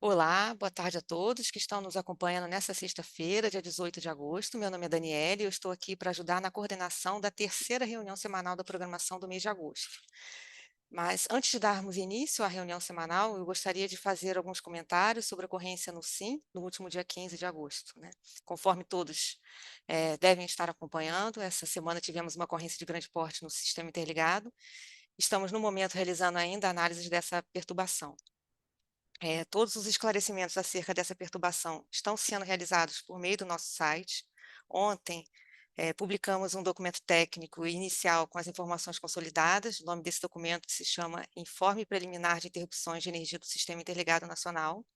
Olá, boa tarde a todos que estão nos acompanhando nesta sexta-feira, dia 18 de agosto. Meu nome é Daniele e eu estou aqui para ajudar na coordenação da terceira reunião semanal da programação do mês de agosto. Mas antes de darmos início à reunião semanal, eu gostaria de fazer alguns comentários sobre a ocorrência no SIM no último dia 15 de agosto, né? Conforme todos devem estar acompanhando, essa semana tivemos uma ocorrência de grande porte no sistema interligado. Estamos, no momento, realizando ainda análises dessa perturbação. Todos os esclarecimentos acerca dessa perturbação estão sendo realizados por meio do nosso site. Ontem, publicamos um documento técnico inicial com as informações consolidadas. O nome desse documento se chama Informe Preliminar de Interrupções de Energia do Sistema Interligado Nacional.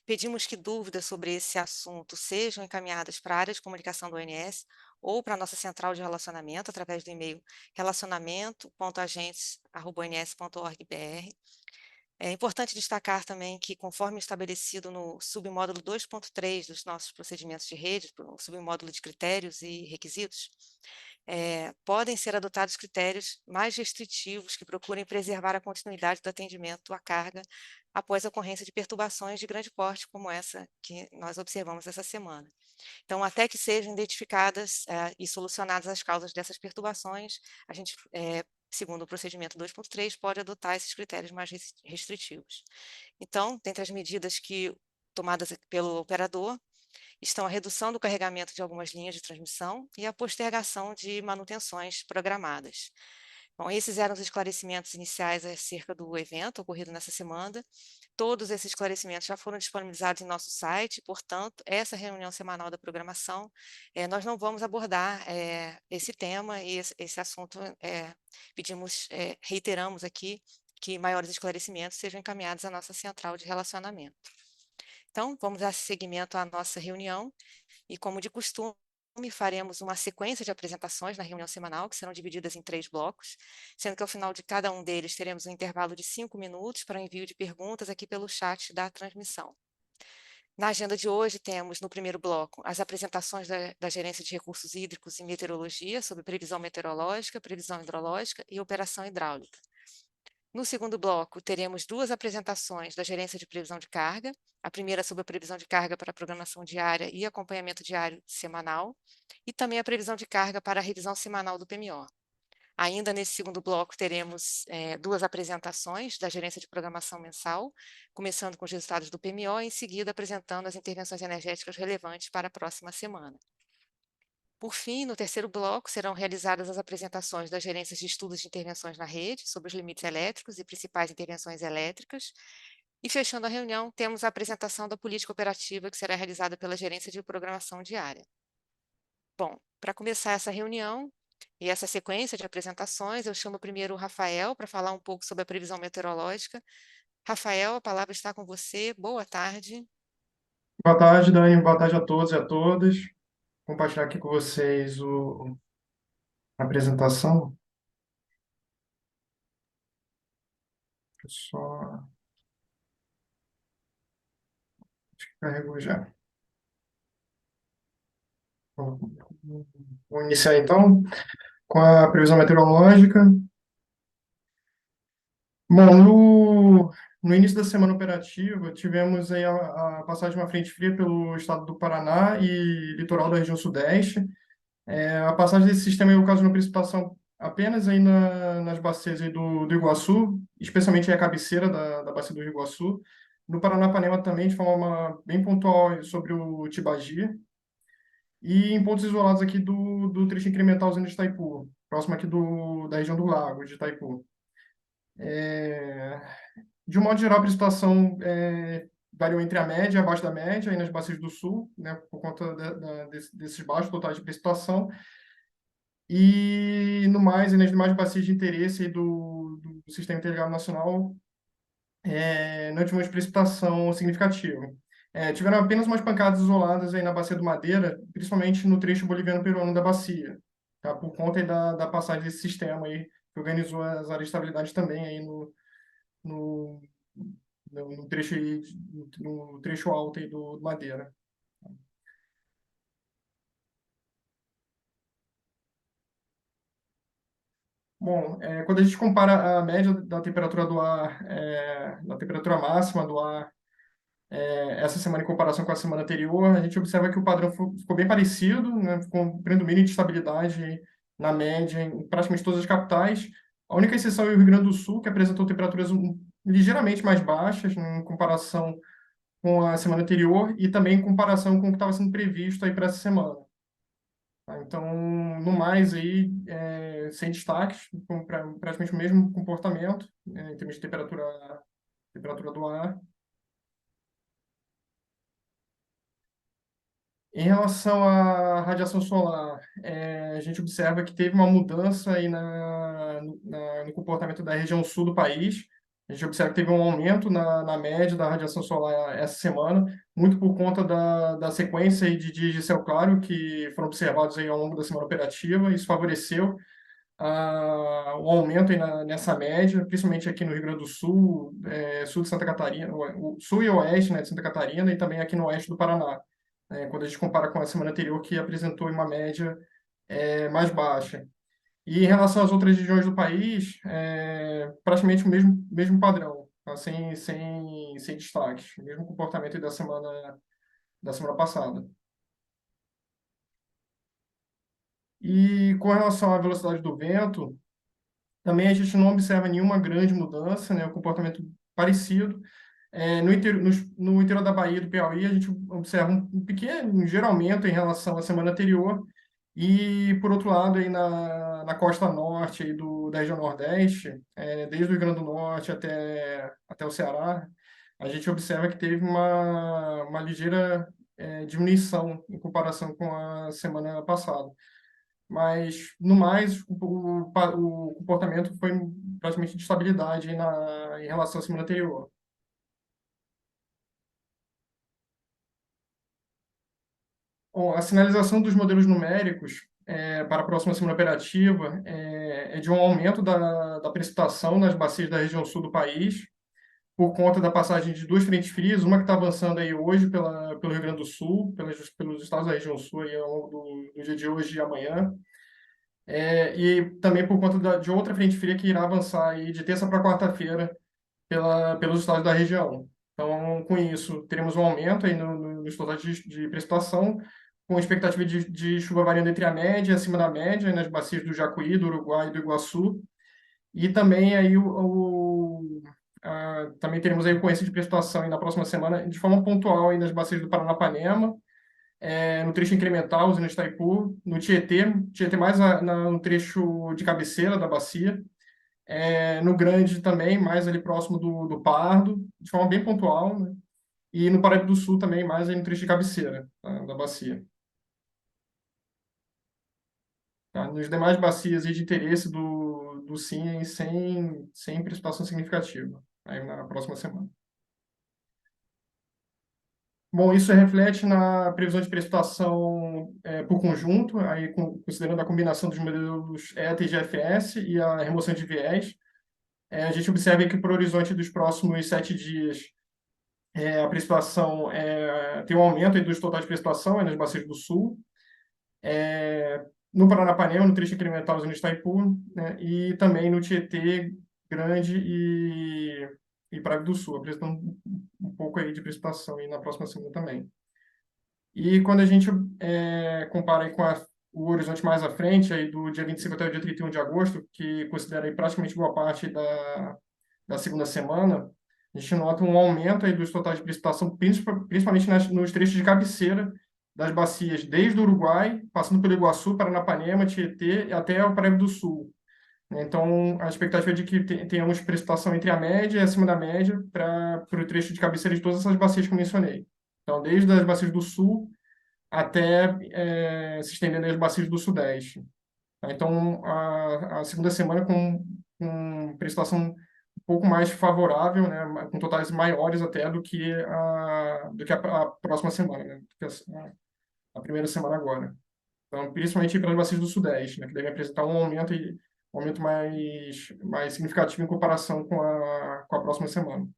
Pedimos que dúvidas sobre esse assunto sejam encaminhadas para a área de comunicação do ONS ou para a nossa central de relacionamento através do e-mail relacionamento.agentes@ons.org.br. É importante destacar também que, conforme estabelecido no submódulo 2.3 dos nossos procedimentos de rede, o submódulo de critérios e requisitos, podem ser adotados critérios mais restritivos que procurem preservar a continuidade do atendimento à carga após a ocorrência de perturbações de grande porte, como essa que nós observamos essa semana. Então, até que sejam identificadas e solucionadas as causas dessas perturbações, a gente, segundo o procedimento 2.3, pode adotar esses critérios mais restritivos. Então, dentre as medidas que tomadas pelo operador, estão a redução do carregamento de algumas linhas de transmissão e a postergação de manutenções programadas. Bom, esses eram os esclarecimentos iniciais acerca do evento ocorrido nessa semana. Todos esses esclarecimentos já foram disponibilizados em nosso site, portanto, essa reunião semanal da programação, nós não vamos abordar esse tema e esse assunto. Reiteramos aqui que maiores esclarecimentos sejam encaminhados à nossa central de relacionamento. Então, vamos dar seguimento à nossa reunião e, como de costume, faremos uma sequência de apresentações na reunião semanal, que serão divididas em 3 blocos, sendo que ao final de cada um deles teremos um intervalo de 5 minutos para o envio de perguntas aqui pelo chat da transmissão. Na agenda de hoje, temos no primeiro bloco as apresentações da Gerência de Recursos Hídricos e Meteorologia sobre previsão meteorológica, previsão hidrológica e operação hidráulica. No segundo bloco, teremos 2 apresentações da Gerência de Previsão de Carga, a primeira sobre a previsão de carga para a programação diária e acompanhamento diário semanal, e também a previsão de carga para a revisão semanal do PMO. Ainda nesse segundo bloco, teremos 2 apresentações da Gerência de Programação Mensal, começando com os resultados do PMO e em seguida apresentando as intervenções energéticas relevantes para a próxima semana. Por fim, no terceiro bloco, serão realizadas as apresentações das gerências de estudos de intervenções na rede, sobre os limites elétricos e principais intervenções elétricas. E, fechando a reunião, temos a apresentação da política operativa, que será realizada pela gerência de programação diária. Bom, para começar essa reunião e essa sequência de apresentações, eu chamo primeiro o Rafael para falar um pouco sobre a previsão meteorológica. Rafael, a palavra está com você. Boa tarde. Boa tarde, Dani. Boa tarde a todos e a todas. Compartilhar aqui com vocês a apresentação. Só carregou já. Bom, vou iniciar então com a previsão meteorológica. Bom, no início da semana operativa, tivemos aí a passagem de uma frente fria pelo estado do Paraná e litoral da região sudeste. A passagem desse sistema aí ocasionou precipitação apenas aí nas bacias aí do Iguaçu, especialmente aí a cabeceira da bacia do Rio Iguaçu. No Paranapanema também, de forma bem pontual sobre o Tibagi. E em pontos isolados aqui do trecho incremental usina de Itaipu, próximo aqui da região do Lago de Itaipu. É, de um modo geral, a precipitação variou entre a média e abaixo da média, aí nas bacias do sul, né, por conta desses baixos totais de precipitação. E, no mais, e nas demais bacias de interesse aí do Sistema Interligado Nacional, não tivemos precipitação significativa. Tiveram apenas umas pancadas isoladas aí na bacia do Madeira, principalmente no trecho boliviano-peruano da bacia, tá? Por conta aí da passagem desse sistema aí, que organizou as áreas de estabilidade também aí no, no trecho aí, no trecho alto aí do Madeira. Bom, quando a gente compara a média da temperatura do ar, da temperatura máxima do ar essa semana em comparação com a semana anterior, a gente observa que o padrão ficou bem parecido, né? Ficou um predomínio de estabilidade na média em praticamente todas as capitais. A única exceção é o Rio Grande do Sul, que apresentou temperaturas ligeiramente mais baixas, né, em comparação com a semana anterior e também em comparação com o que estava sendo previsto aí para essa semana. Tá? Então, no mais aí, sem destaques, com praticamente o mesmo comportamento, em termos de temperatura do ar. Em relação à radiação solar, a gente observa que teve uma mudança aí no comportamento da região sul do país. A gente observa que teve um aumento na média da radiação solar essa semana, muito por conta da sequência aí de dias de céu claro que foram observados aí ao longo da semana operativa. Isso favoreceu o aumento aí nessa média, principalmente aqui no Rio Grande do Sul, sul de Santa Catarina, o sul e oeste, né, de Santa Catarina, e também aqui no oeste do Paraná, quando a gente compara com a semana anterior, que apresentou uma média mais baixa. E em relação às outras regiões do país, praticamente o mesmo padrão, tá? Sem destaques, o mesmo comportamento aí da semana passada. E com relação à velocidade do vento, também a gente não observa nenhuma grande mudança, né? Um comportamento parecido. No interior da Bahia e do Piauí, a gente observa um pequeno, um ligeiro aumento em relação à semana anterior. E, por outro lado, aí na costa norte aí da região Nordeste, desde o Rio Grande do Norte até o Ceará, a gente observa que teve uma ligeira diminuição em comparação com a semana passada. Mas, no mais, o comportamento foi praticamente de estabilidade em relação à semana anterior. Bom, a sinalização dos modelos numéricos para a próxima semana operativa é de um aumento da precipitação nas bacias da região sul do país, por conta da passagem de duas frentes frias, uma que está avançando aí hoje pelo Rio Grande do Sul, pelos estados da região sul aí ao longo do dia de hoje e amanhã, e também por conta de outra frente fria que irá avançar aí de terça para quarta-feira pelos estados da região. Então, com isso, teremos um aumento aí nos totais de precipitação, com expectativa de chuva variando entre a média e acima da média, nas bacias do Jacuí, do Uruguai e do Iguaçu. E também aí também teremos aí ocorrência de precipitação aí na próxima semana, de forma pontual aí nas bacias do Paranapanema, no trecho incremental, usina Itaipu, no Tietê mais no trecho de cabeceira da bacia, no Grande também, mais ali próximo do Pardo, de forma bem pontual, né? E no Paraíba do Sul também, mais aí no trecho de cabeceira, tá, da bacia. Tá? Nos demais bacias aí de interesse do SIM, sem precipitação significativa, aí na próxima semana. Bom, isso reflete na previsão de precipitação por conjunto, aí considerando a combinação dos modelos ETA e GFS e a remoção de viés. A gente observa que para o horizonte dos próximos 7 dias, a precipitação tem um aumento aí dos totais de precipitação nas bacias do sul, no Paranapanema, no trecho incremental no Itaipu, né, e também no Tietê Grande e Paraíba do Sul, apresentando um pouco aí de precipitação aí na próxima semana também. E quando a gente compara aí com o horizonte mais à frente, aí do dia 25 até o dia 31 de agosto, que considera aí praticamente boa parte da segunda semana, a gente nota um aumento aí dos totais de precipitação, principalmente nos trechos de cabeceira das bacias, desde o Uruguai, passando pelo Iguaçu, Paranapanema, Tietê e até o Paraíba do Sul. Então, a expectativa é de que tenhamos precipitação entre a média e acima da média para o trecho de cabeceira de todas essas bacias que eu mencionei. Então, desde as bacias do Sul até se estendendo às bacias do Sudeste. Então, a segunda semana com precipitação um pouco mais favorável, né, com totais maiores até do que a próxima semana, né, do que a primeira semana agora. Então, principalmente para as bacias do Sudeste, né, que devem apresentar um aumento mais significativo em comparação com a próxima semana.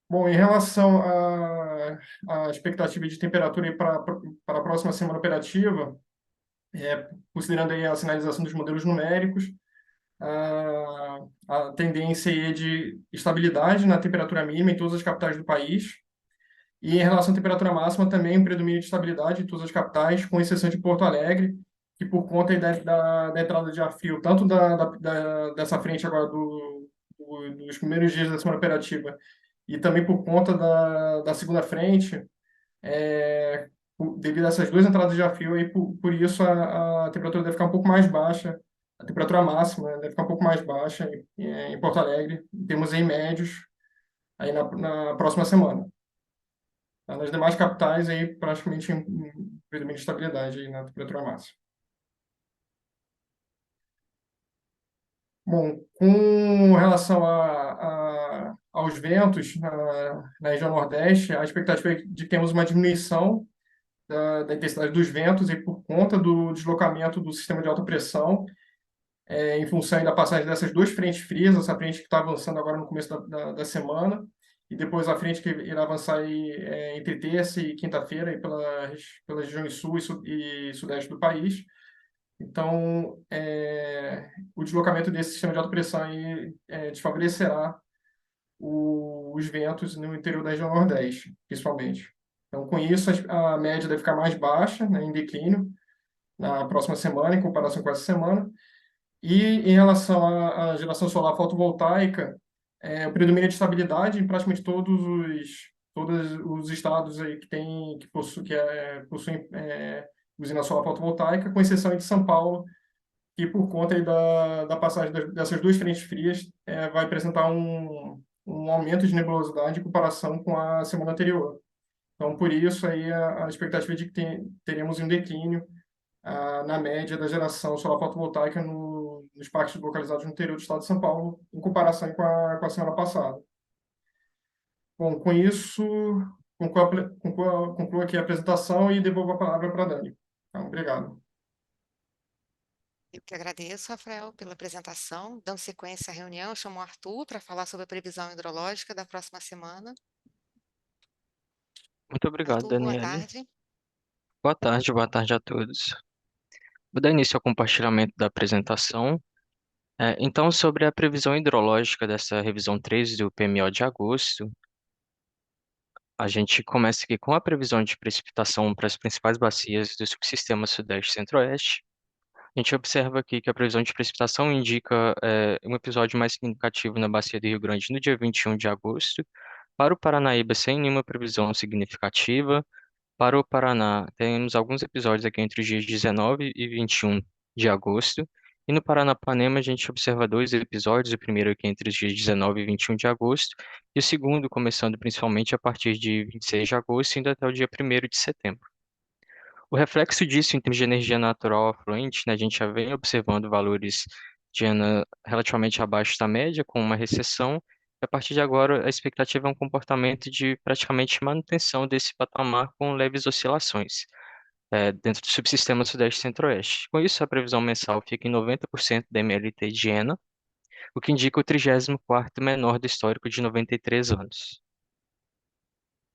Bom, em relação à expectativa de temperatura para a próxima semana operativa, considerando aí a sinalização dos modelos numéricos, a tendência aí é de estabilidade na temperatura mínima em todas as capitais do país. E em relação à temperatura máxima, também um predomínio de estabilidade em todas as capitais, com exceção de Porto Alegre, que por conta aí da entrada de ar frio, tanto dessa frente agora dos primeiros dias da semana operativa, e também por conta da segunda frente, devido a essas duas entradas de ar frio, aí, por isso a temperatura deve ficar um pouco mais baixa, a temperatura máxima deve ficar um pouco mais baixa em Porto Alegre, temos em médios aí na próxima semana. Tá? Nas demais capitais, aí, praticamente um predomínio de estabilidade aí na temperatura máxima. Bom, com relação aos ventos na região Nordeste, a expectativa é de que temos uma diminuição da intensidade dos ventos e por conta do deslocamento do sistema de alta pressão, em função aí da passagem dessas duas frentes frias, essa frente que está avançando agora no começo da semana, e depois a frente que irá avançar aí, entre terça e quinta-feira aí pelas regiões sul e sudeste do país. Então, o deslocamento desse sistema de alta pressão aí, desfavorecerá os ventos no interior da região Nordeste, principalmente. Então, com isso, a média deve ficar mais baixa, né, em declínio, na próxima semana, em comparação com essa semana. E em relação à geração solar fotovoltaica, o predomínio de estabilidade em praticamente todos os estados aí possuem usina solar fotovoltaica, com exceção aí de São Paulo, que por conta aí da passagem dessas duas frentes frias, vai apresentar um aumento de nebulosidade em comparação com a semana anterior. Então, por isso aí a expectativa é de que teremos um declínio na média da geração solar fotovoltaica nos parques localizados no interior do estado de São Paulo, em comparação com a semana passada. Bom, com isso, concluo aqui a apresentação e devolvo a palavra para a Dani. Então, obrigado. Eu que agradeço, Rafael, pela apresentação. Dando sequência à reunião, eu chamo o Arthur para falar sobre a previsão hidrológica da próxima semana. Muito obrigado, Arthur, boa Daniele. tarde. Boa tarde a todos. Vou dar início ao compartilhamento da apresentação. Então, sobre a previsão hidrológica dessa revisão 3 do PMO de agosto, a gente começa aqui com a previsão de precipitação para as principais bacias do subsistema Sudeste e Centro-Oeste. A gente observa aqui que a previsão de precipitação indica um episódio mais significativo na bacia do Rio Grande no dia 21 de agosto, para o Paranaíba sem nenhuma previsão significativa. Para o Paraná, temos alguns episódios aqui entre os dias 19 e 21 de agosto. E no Paranapanema, a gente observa dois episódios, o primeiro aqui entre os dias 19 e 21 de agosto, e o segundo começando principalmente a partir de 26 de agosto, indo até o dia 1º de setembro. O reflexo disso em termos de energia natural afluente, né, a gente já vem observando valores de ANA relativamente abaixo da média, com uma recessão. E a partir de agora, a expectativa é um comportamento de praticamente manutenção desse patamar com leves oscilações dentro do subsistema Sudeste e Centro-Oeste. Com isso, a previsão mensal fica em 90% da MLT de ENA, o que indica o 34º menor do histórico de 93 anos.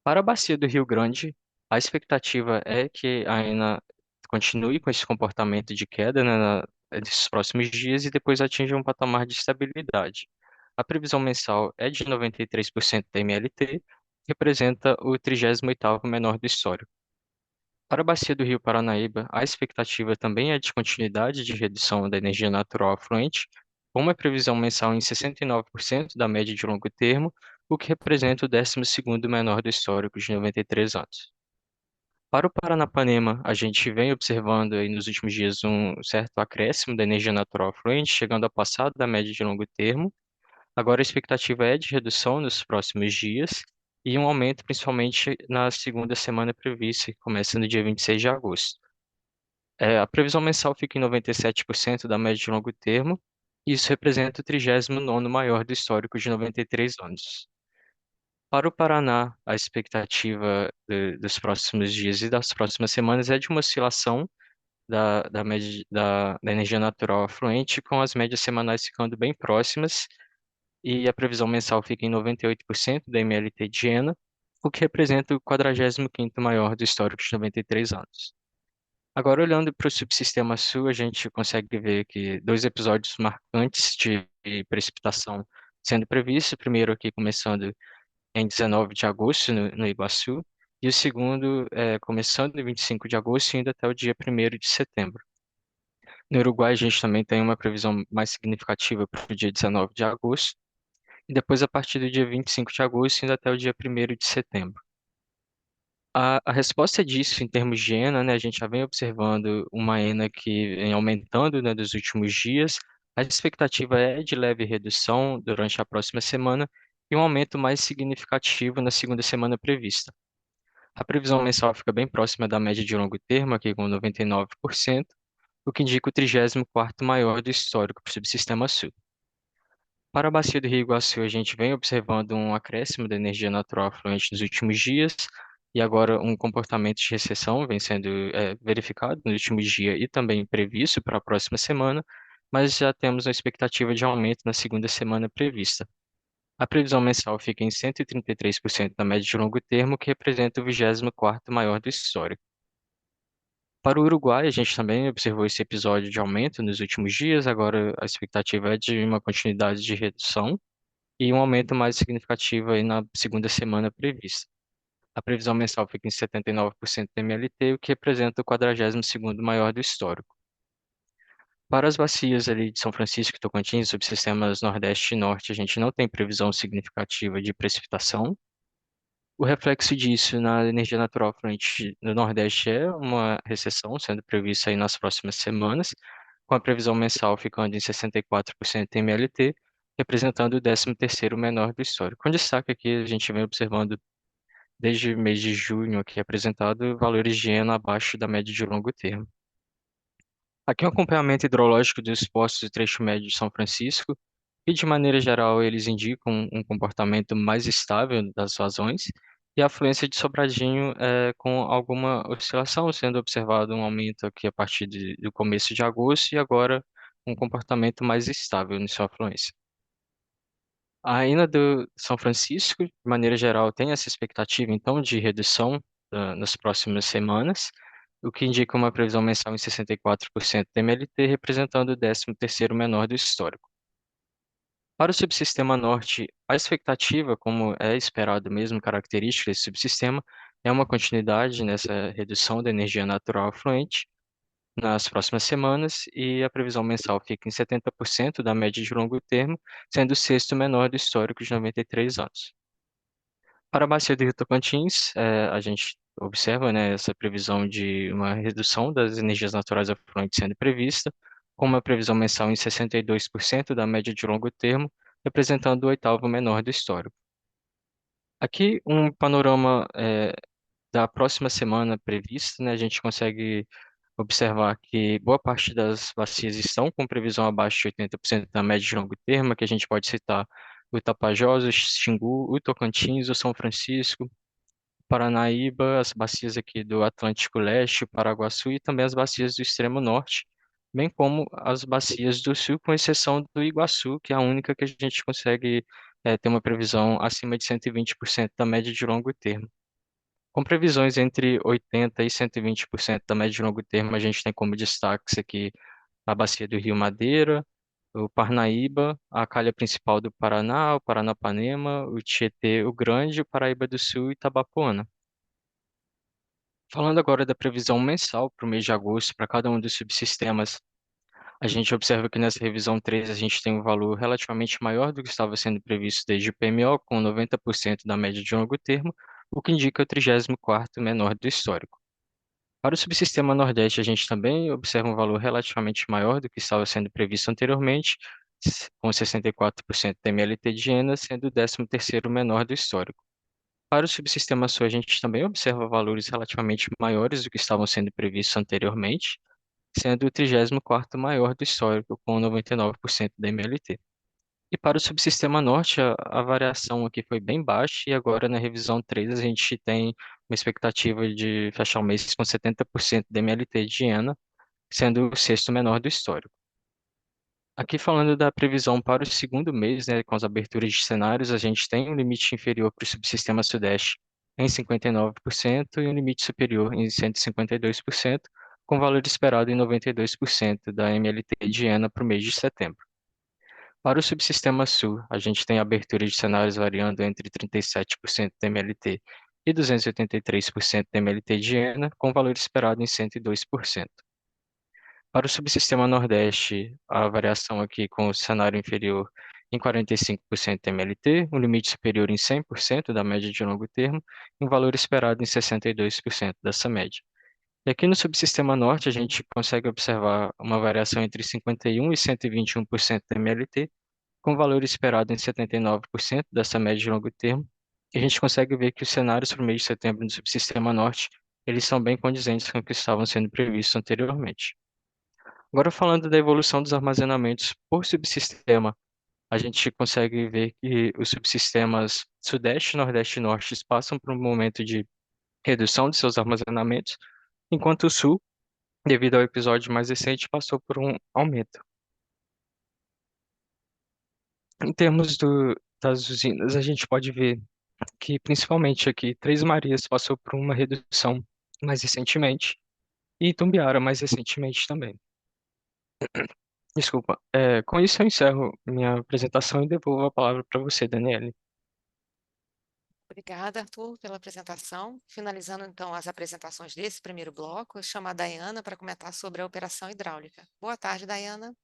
Para a bacia do Rio Grande, a expectativa é que a ENA continue com esse comportamento de queda, né, nesses próximos dias e depois atinja um patamar de estabilidade. A previsão mensal é de 93% da MLT, que representa o 38º menor do histórico. Para a bacia do Rio Paranaíba, a expectativa também é de continuidade de redução da energia natural afluente, com uma previsão mensal em 69% da média de longo termo, o que representa o 12º menor do histórico de 93 anos. Para o Paranapanema, a gente vem observando aí nos últimos dias um certo acréscimo da energia natural afluente, chegando a passar da média de longo termo. Agora a expectativa é de redução nos próximos dias e um aumento principalmente na segunda semana prevista, que começa no dia 26 de agosto. A previsão mensal fica em 97% da média de longo termo, e isso representa o 39º maior do histórico de 93 anos. Para o Paraná, a expectativa dos próximos dias e das próximas semanas é de uma oscilação da média da energia natural afluente, com as médias semanais ficando bem próximas, e a previsão mensal fica em 98% da MLT de ENA, o que representa o 45º maior do histórico de 93 anos. Agora, olhando para o subsistema sul, a gente consegue ver que dois episódios marcantes de precipitação sendo previstos. O primeiro aqui começando em 19 de agosto, no Iguaçu, e o segundo começando em 25 de agosto e indo até o dia 1º de setembro. No Uruguai, a gente também tem uma previsão mais significativa para o dia 19 de agosto, e depois a partir do dia 25 de agosto, indo até o dia 1º de setembro. A resposta disso, em termos de ENA, né, a gente já vem observando uma ENA que vem aumentando, né, dos últimos dias. A expectativa é de leve redução durante a próxima semana e um aumento mais significativo na segunda semana prevista. A previsão mensal fica bem próxima da média de longo termo, aqui com 99%, o que indica o 34º maior do histórico para o subsistema sul. Para a bacia do Rio Iguaçu, a gente vem observando um acréscimo da energia natural afluente nos últimos dias, e agora um comportamento de recessão vem sendo verificado no último dia e também previsto para a próxima semana, mas já temos uma expectativa de aumento na segunda semana prevista. A previsão mensal fica em 133% da média de longo termo, que representa o 24º maior do histórico. Para o Uruguai, a gente também observou esse episódio de aumento nos últimos dias, agora a expectativa é de uma continuidade de redução e um aumento mais significativo aí na segunda semana prevista. A previsão mensal fica em 79% da MLT, o que representa o 42º maior do histórico. Para as bacias ali de São Francisco e Tocantins, subsistemas Nordeste e Norte, a gente não tem previsão significativa de precipitação. O reflexo disso na energia natural fluente no Nordeste é uma recessão sendo prevista aí nas próximas semanas, com a previsão mensal ficando em 64% MLT, representando o 13º menor do histórico. Com destaque aqui, a gente vem observando desde o mês de junho aqui apresentado valores de ENA abaixo da média de longo termo. Aqui é um acompanhamento hidrológico dos poços do trecho médio de São Francisco, e de maneira geral eles indicam um comportamento mais estável das vazões, e a afluência de Sobradinho com alguma oscilação, sendo observado um aumento aqui a partir do começo de agosto e agora um comportamento mais estável em sua afluência. A Ina do São Francisco, de maneira geral, tem essa expectativa, então, de redução nas próximas semanas, o que indica uma previsão mensal em 64% da MLT, representando o 13º menor do histórico. Para o subsistema norte, a expectativa, como é esperado mesmo, característica desse subsistema, é uma continuidade nessa redução da energia natural afluente nas próximas semanas, e a previsão mensal fica em 70% da média de longo termo, sendo o sexto menor do histórico de 93 anos. Para a bacia do Rio Tocantins, a gente observa, né, essa previsão de uma redução das energias naturais afluentes sendo prevista, com uma previsão mensal em 62% da média de longo termo, representando o oitavo menor do histórico. Aqui um panorama da próxima semana prevista, né, a gente consegue observar que boa parte das bacias estão com previsão abaixo de 80% da média de longo termo, que a gente pode citar o Tapajós, o Xingu, o Tocantins, o São Francisco, Paranaíba, as bacias aqui do Atlântico Leste, o Paraguaçu e também as bacias do Extremo Norte, bem como as bacias do Sul, com exceção do Iguaçu, que é a única que a gente consegue ter uma previsão acima de 120% da média de longo termo. Com previsões entre 80% e 120% da média de longo termo, a gente tem como destaques aqui a bacia do Rio Madeira, o Parnaíba, a calha principal do Paraná, o Paranapanema, o Tietê, o Grande, o Paraíba do Sul e Itabapoana. Falando agora da previsão mensal para o mês de agosto, para cada um dos subsistemas, a gente observa que nessa revisão 3 a gente tem um valor relativamente maior do que estava sendo previsto desde o PMO, com 90% da média de longo termo, o que indica o 34º menor do histórico. Para o subsistema Nordeste, a gente também observa um valor relativamente maior do que estava sendo previsto anteriormente, com 64% da MLT de Gena, sendo o 13º menor do histórico. Para o subsistema Sul, a gente também observa valores relativamente maiores do que estavam sendo previstos anteriormente, sendo o 34º maior do histórico, com 99% da MLT. E para o subsistema Norte, a variação aqui foi bem baixa, e agora na revisão 3 a gente tem uma expectativa de fechar o mês com 70% da MLT de Iena, sendo o sexto menor do histórico. Aqui falando da previsão para o segundo mês, né, com as aberturas de cenários, a gente tem um limite inferior para o subsistema Sudeste em 59% e um limite superior em 152%, com valor esperado em 92% da MLT de ENA para o mês de setembro. Para o subsistema sul, a gente tem abertura de cenários variando entre 37% da MLT e 283% da MLT de ENA, com valor esperado em 102%. Para o subsistema Nordeste, a variação aqui com o cenário inferior em 45% MLT, o limite superior em 100% da média de longo termo, e um valor esperado em 62% dessa média. E aqui no subsistema Norte, a gente consegue observar uma variação entre 51% e 121% da MLT, com valor esperado em 79% dessa média de longo termo. E a gente consegue ver que os cenários para o mês de setembro no subsistema Norte, eles são bem condizentes com o que estavam sendo previstos anteriormente. Agora, falando da evolução dos armazenamentos por subsistema, a gente consegue ver que os subsistemas Sudeste, Nordeste e Norte passam por um momento de redução de seus armazenamentos, enquanto o Sul, devido ao episódio mais recente, passou por um aumento. Em termos das usinas, a gente pode ver que, principalmente aqui, Três Marias passou por uma redução mais recentemente, e Itumbiara mais recentemente também. Desculpa. Com isso eu encerro minha apresentação e devolvo a palavra para você, Daniele. Obrigada, Arthur, pela apresentação. Finalizando, então, as apresentações desse primeiro bloco, eu chamo a Daiana para comentar sobre a operação hidráulica. Boa tarde, Daiana.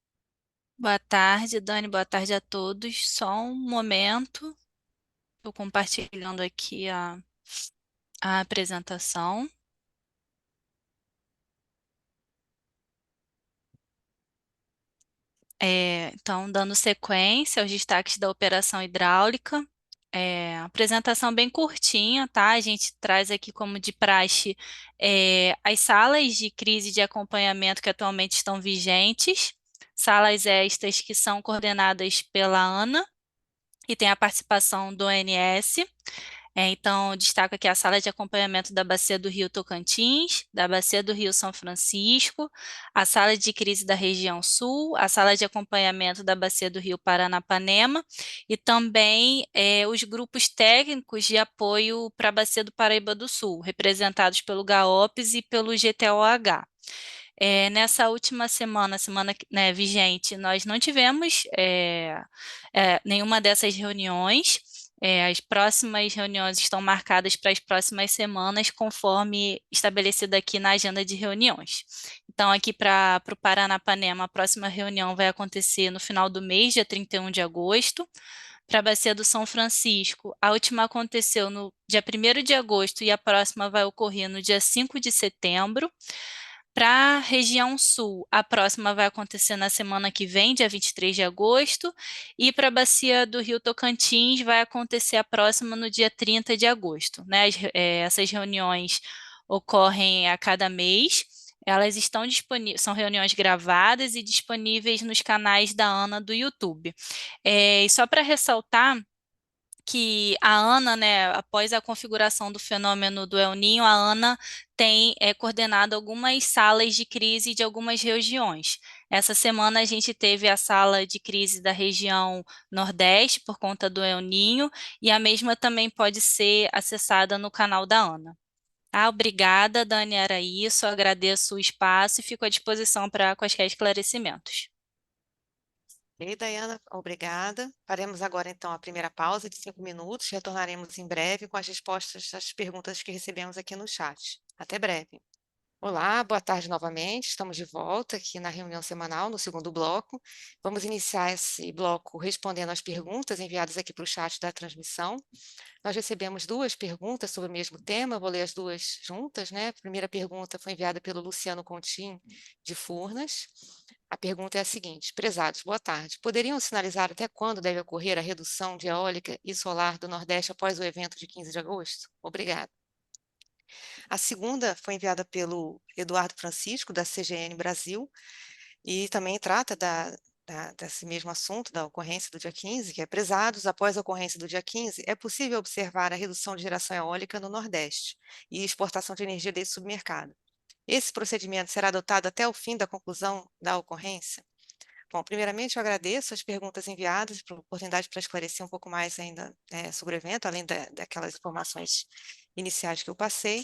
Boa tarde, Dani. Boa tarde a todos. Só um momento. Estou compartilhando aqui a apresentação. Então, dando sequência aos destaques da operação hidráulica. Apresentação bem curtinha, tá? A gente traz aqui como de praxe as salas de crise de acompanhamento que atualmente estão vigentes. Salas estas que são coordenadas pela ANA e tem a participação do ONS. Então, destaco aqui a sala de acompanhamento da Bacia do Rio Tocantins, da Bacia do Rio São Francisco, a sala de crise da região sul, a sala de acompanhamento da Bacia do Rio Paranapanema e também os grupos técnicos de apoio para a Bacia do Paraíba do Sul, representados pelo GAOPS e pelo GTOH. Nessa última semana, né, vigente, nós não tivemos nenhuma dessas reuniões. As próximas reuniões estão marcadas para as próximas semanas, conforme estabelecido aqui na agenda de reuniões. Então, aqui para o Paranapanema, a próxima reunião vai acontecer no final do mês, dia 31 de agosto. Para a Bacia do São Francisco, a última aconteceu no dia 1º de agosto e a próxima vai ocorrer no dia 5 de setembro. Para a região sul, a próxima vai acontecer na semana que vem, dia 23 de agosto, e para a Bacia do Rio Tocantins vai acontecer a próxima no dia 30 de agosto, né? Essas reuniões ocorrem a cada mês, elas estão disponíveis, são reuniões gravadas e disponíveis nos canais da ANA do YouTube. E só para ressaltar que a ANA, né, após a configuração do fenômeno do El Niño, a ANA tem coordenado algumas salas de crise de algumas regiões. Essa semana a gente teve a sala de crise da região Nordeste por conta do El Niño e a mesma também pode ser acessada no canal da ANA. Obrigada, Dani, era isso. Agradeço o espaço e fico à disposição para quaisquer esclarecimentos. Ok, Daiana, obrigada. Faremos agora, então, a primeira pausa de 5 minutos. Retornaremos em breve com as respostas às perguntas que recebemos aqui no chat. Até breve. Olá, boa tarde novamente. Estamos de volta aqui na reunião semanal, no segundo bloco. Vamos iniciar esse bloco respondendo às perguntas enviadas aqui para o chat da transmissão. Nós recebemos duas perguntas sobre o mesmo tema, vou ler as duas juntas, né? A primeira pergunta foi enviada pelo Luciano Contim, de Furnas. A pergunta é a seguinte: prezados, boa tarde. Poderiam sinalizar até quando deve ocorrer a redução de eólica e solar do Nordeste após o evento de 15 de agosto? Obrigada. A segunda foi enviada pelo Eduardo Francisco, da CGN Brasil, e também trata desse mesmo assunto, da ocorrência do dia 15, que é prezados, após a ocorrência do dia 15, é possível observar a redução de geração eólica no Nordeste e exportação de energia desse submercado. Esse procedimento será adotado até o fim da conclusão da ocorrência? Bom, primeiramente, eu agradeço as perguntas enviadas, pela oportunidade para esclarecer um pouco mais ainda sobre o evento, além daquelas informações iniciais que eu passei.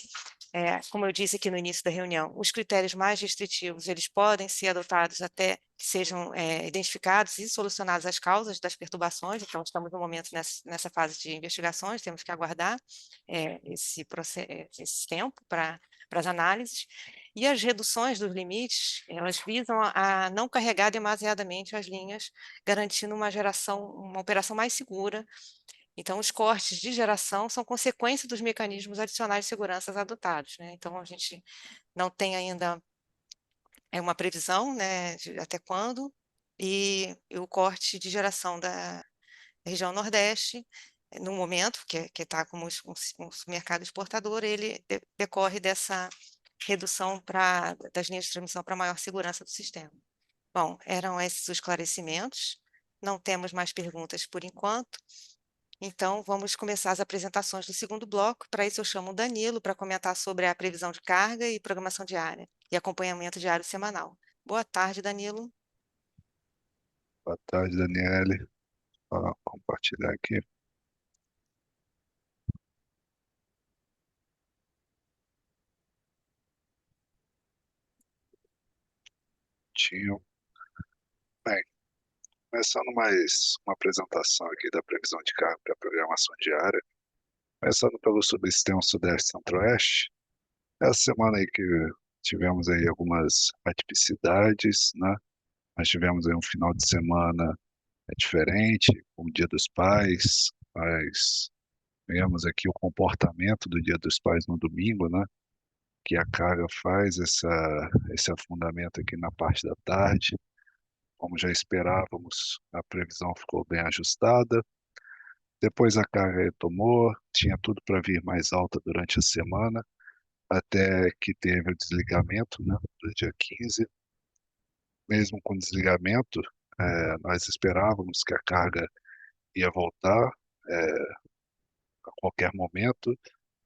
Como eu disse aqui no início da reunião, os critérios mais restritivos, eles podem ser adotados até que sejam identificados e solucionadas as causas das perturbações, então estamos no momento nessa fase de investigações, temos que aguardar esse tempo para as análises. E as reduções dos limites, elas visam a não carregar demasiadamente as linhas, garantindo uma operação mais segura. Então, os cortes de geração são consequência dos mecanismos adicionais de segurança adotados, né? Então, a gente não tem ainda uma previsão, né, de até quando, e o corte de geração da região Nordeste, no momento, que está como um mercado exportador, ele decorre dessa redução das linhas de transmissão para maior segurança do sistema. Bom, eram esses os esclarecimentos. Não temos mais perguntas por enquanto. Então, vamos começar as apresentações do segundo bloco. Para isso, eu chamo o Danilo para comentar sobre a previsão de carga e programação diária e acompanhamento diário semanal. Boa tarde, Danilo. Boa tarde, Daniele. Vou compartilhar aqui. Tinha. Bem, começando mais uma apresentação aqui da previsão de carga para a programação diária. Começando pelo subsistema Sudeste Centro-Oeste. Essa semana aí que tivemos aí algumas atipicidades, né? Nós tivemos aí um final de semana diferente, o Dia dos Pais, mas vemos aqui o comportamento do Dia dos Pais no domingo, né? Que a carga faz esse afundamento aqui na parte da tarde. Como já esperávamos, a previsão ficou bem ajustada. Depois a carga retomou, tinha tudo para vir mais alta durante a semana, até que teve o desligamento, né, do dia 15. Mesmo com o desligamento, nós esperávamos que a carga ia voltar a qualquer momento,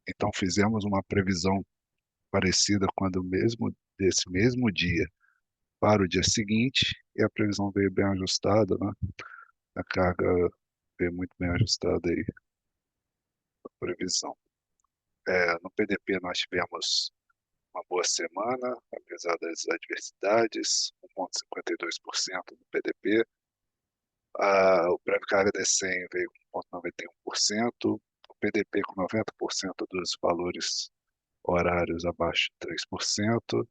então fizemos uma previsão parecida quando mesmo desse mesmo dia para o dia seguinte, e a previsão veio bem ajustada, né? A carga veio muito bem ajustada aí, a previsão. No PDP nós tivemos uma boa semana, apesar das adversidades, 1,52% no PDP. O prêmio carga D100 veio com 1,91%, o PDP com 90% dos valores horários abaixo de 3%, o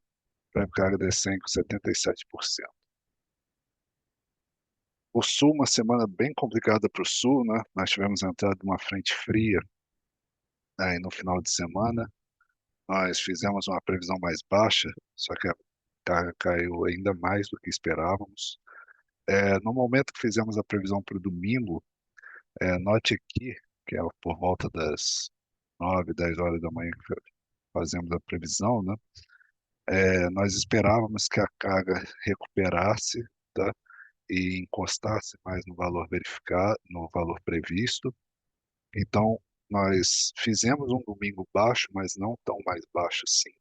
prêmio carga D100 com 77%. O Sul, uma semana bem complicada para o Sul, né? Nós tivemos a entrada de uma frente fria aí no final de semana. Nós fizemos uma previsão mais baixa, só que a carga caiu ainda mais do que esperávamos. No momento que fizemos a previsão para o domingo, note aqui, que é por volta das 9, 10 horas da manhã que fazemos a previsão, né? Nós esperávamos que a carga recuperasse, tá? E encostasse mais no valor verificado, no valor previsto. Então, nós fizemos um domingo baixo, mas não tão mais baixo assim.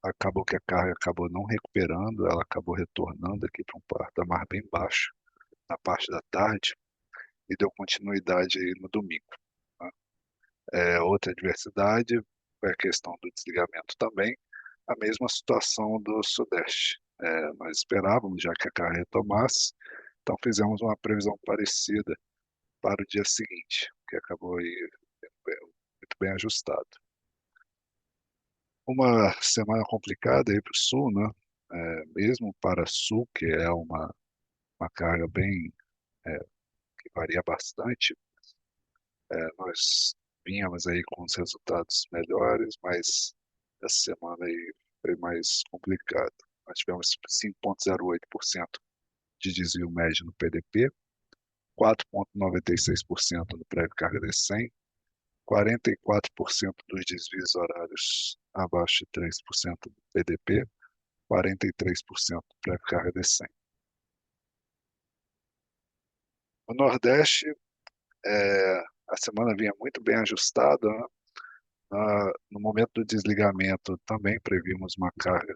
Acabou que a carga acabou não recuperando, ela acabou retornando aqui para um patamar bem baixo na parte da tarde e deu continuidade aí no domingo, né? Outra adversidade foi a questão do desligamento também, a mesma situação do Sudeste. Nós esperávamos já que a carga retomasse, então fizemos uma previsão parecida para o dia seguinte, que acabou aí muito bem ajustado. Uma semana complicada aí para o Sul, né? Mesmo para Sul, que é uma carga bem que varia bastante, nós vínhamos aí com os resultados melhores, mas essa semana aí foi mais complicado. Nós tivemos 5,08% de desvio médio no PDP, 4,96% no prévio carga D100, 44% dos desvios horários abaixo de 3% do PDP, 43% do prévio carga D100. No Nordeste, a semana vinha muito bem ajustada, né? No momento do desligamento, também previmos uma carga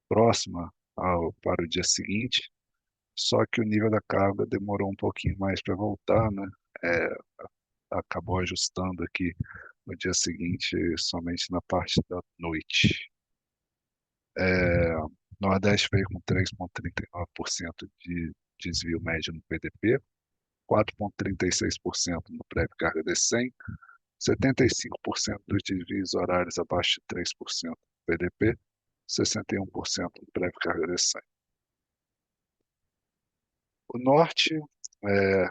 próxima para o dia seguinte. só que o nível da carga demorou um pouquinho mais para voltar, né? É, acabou ajustando aqui no dia seguinte, somente na parte da noite. Nordeste veio com 3,39% de desvio médio no PDP, 4,36% no prévio carga de 100, 75% dos desvios horários abaixo de 3% no PDP, 61% no prévio carga de 100. O norte é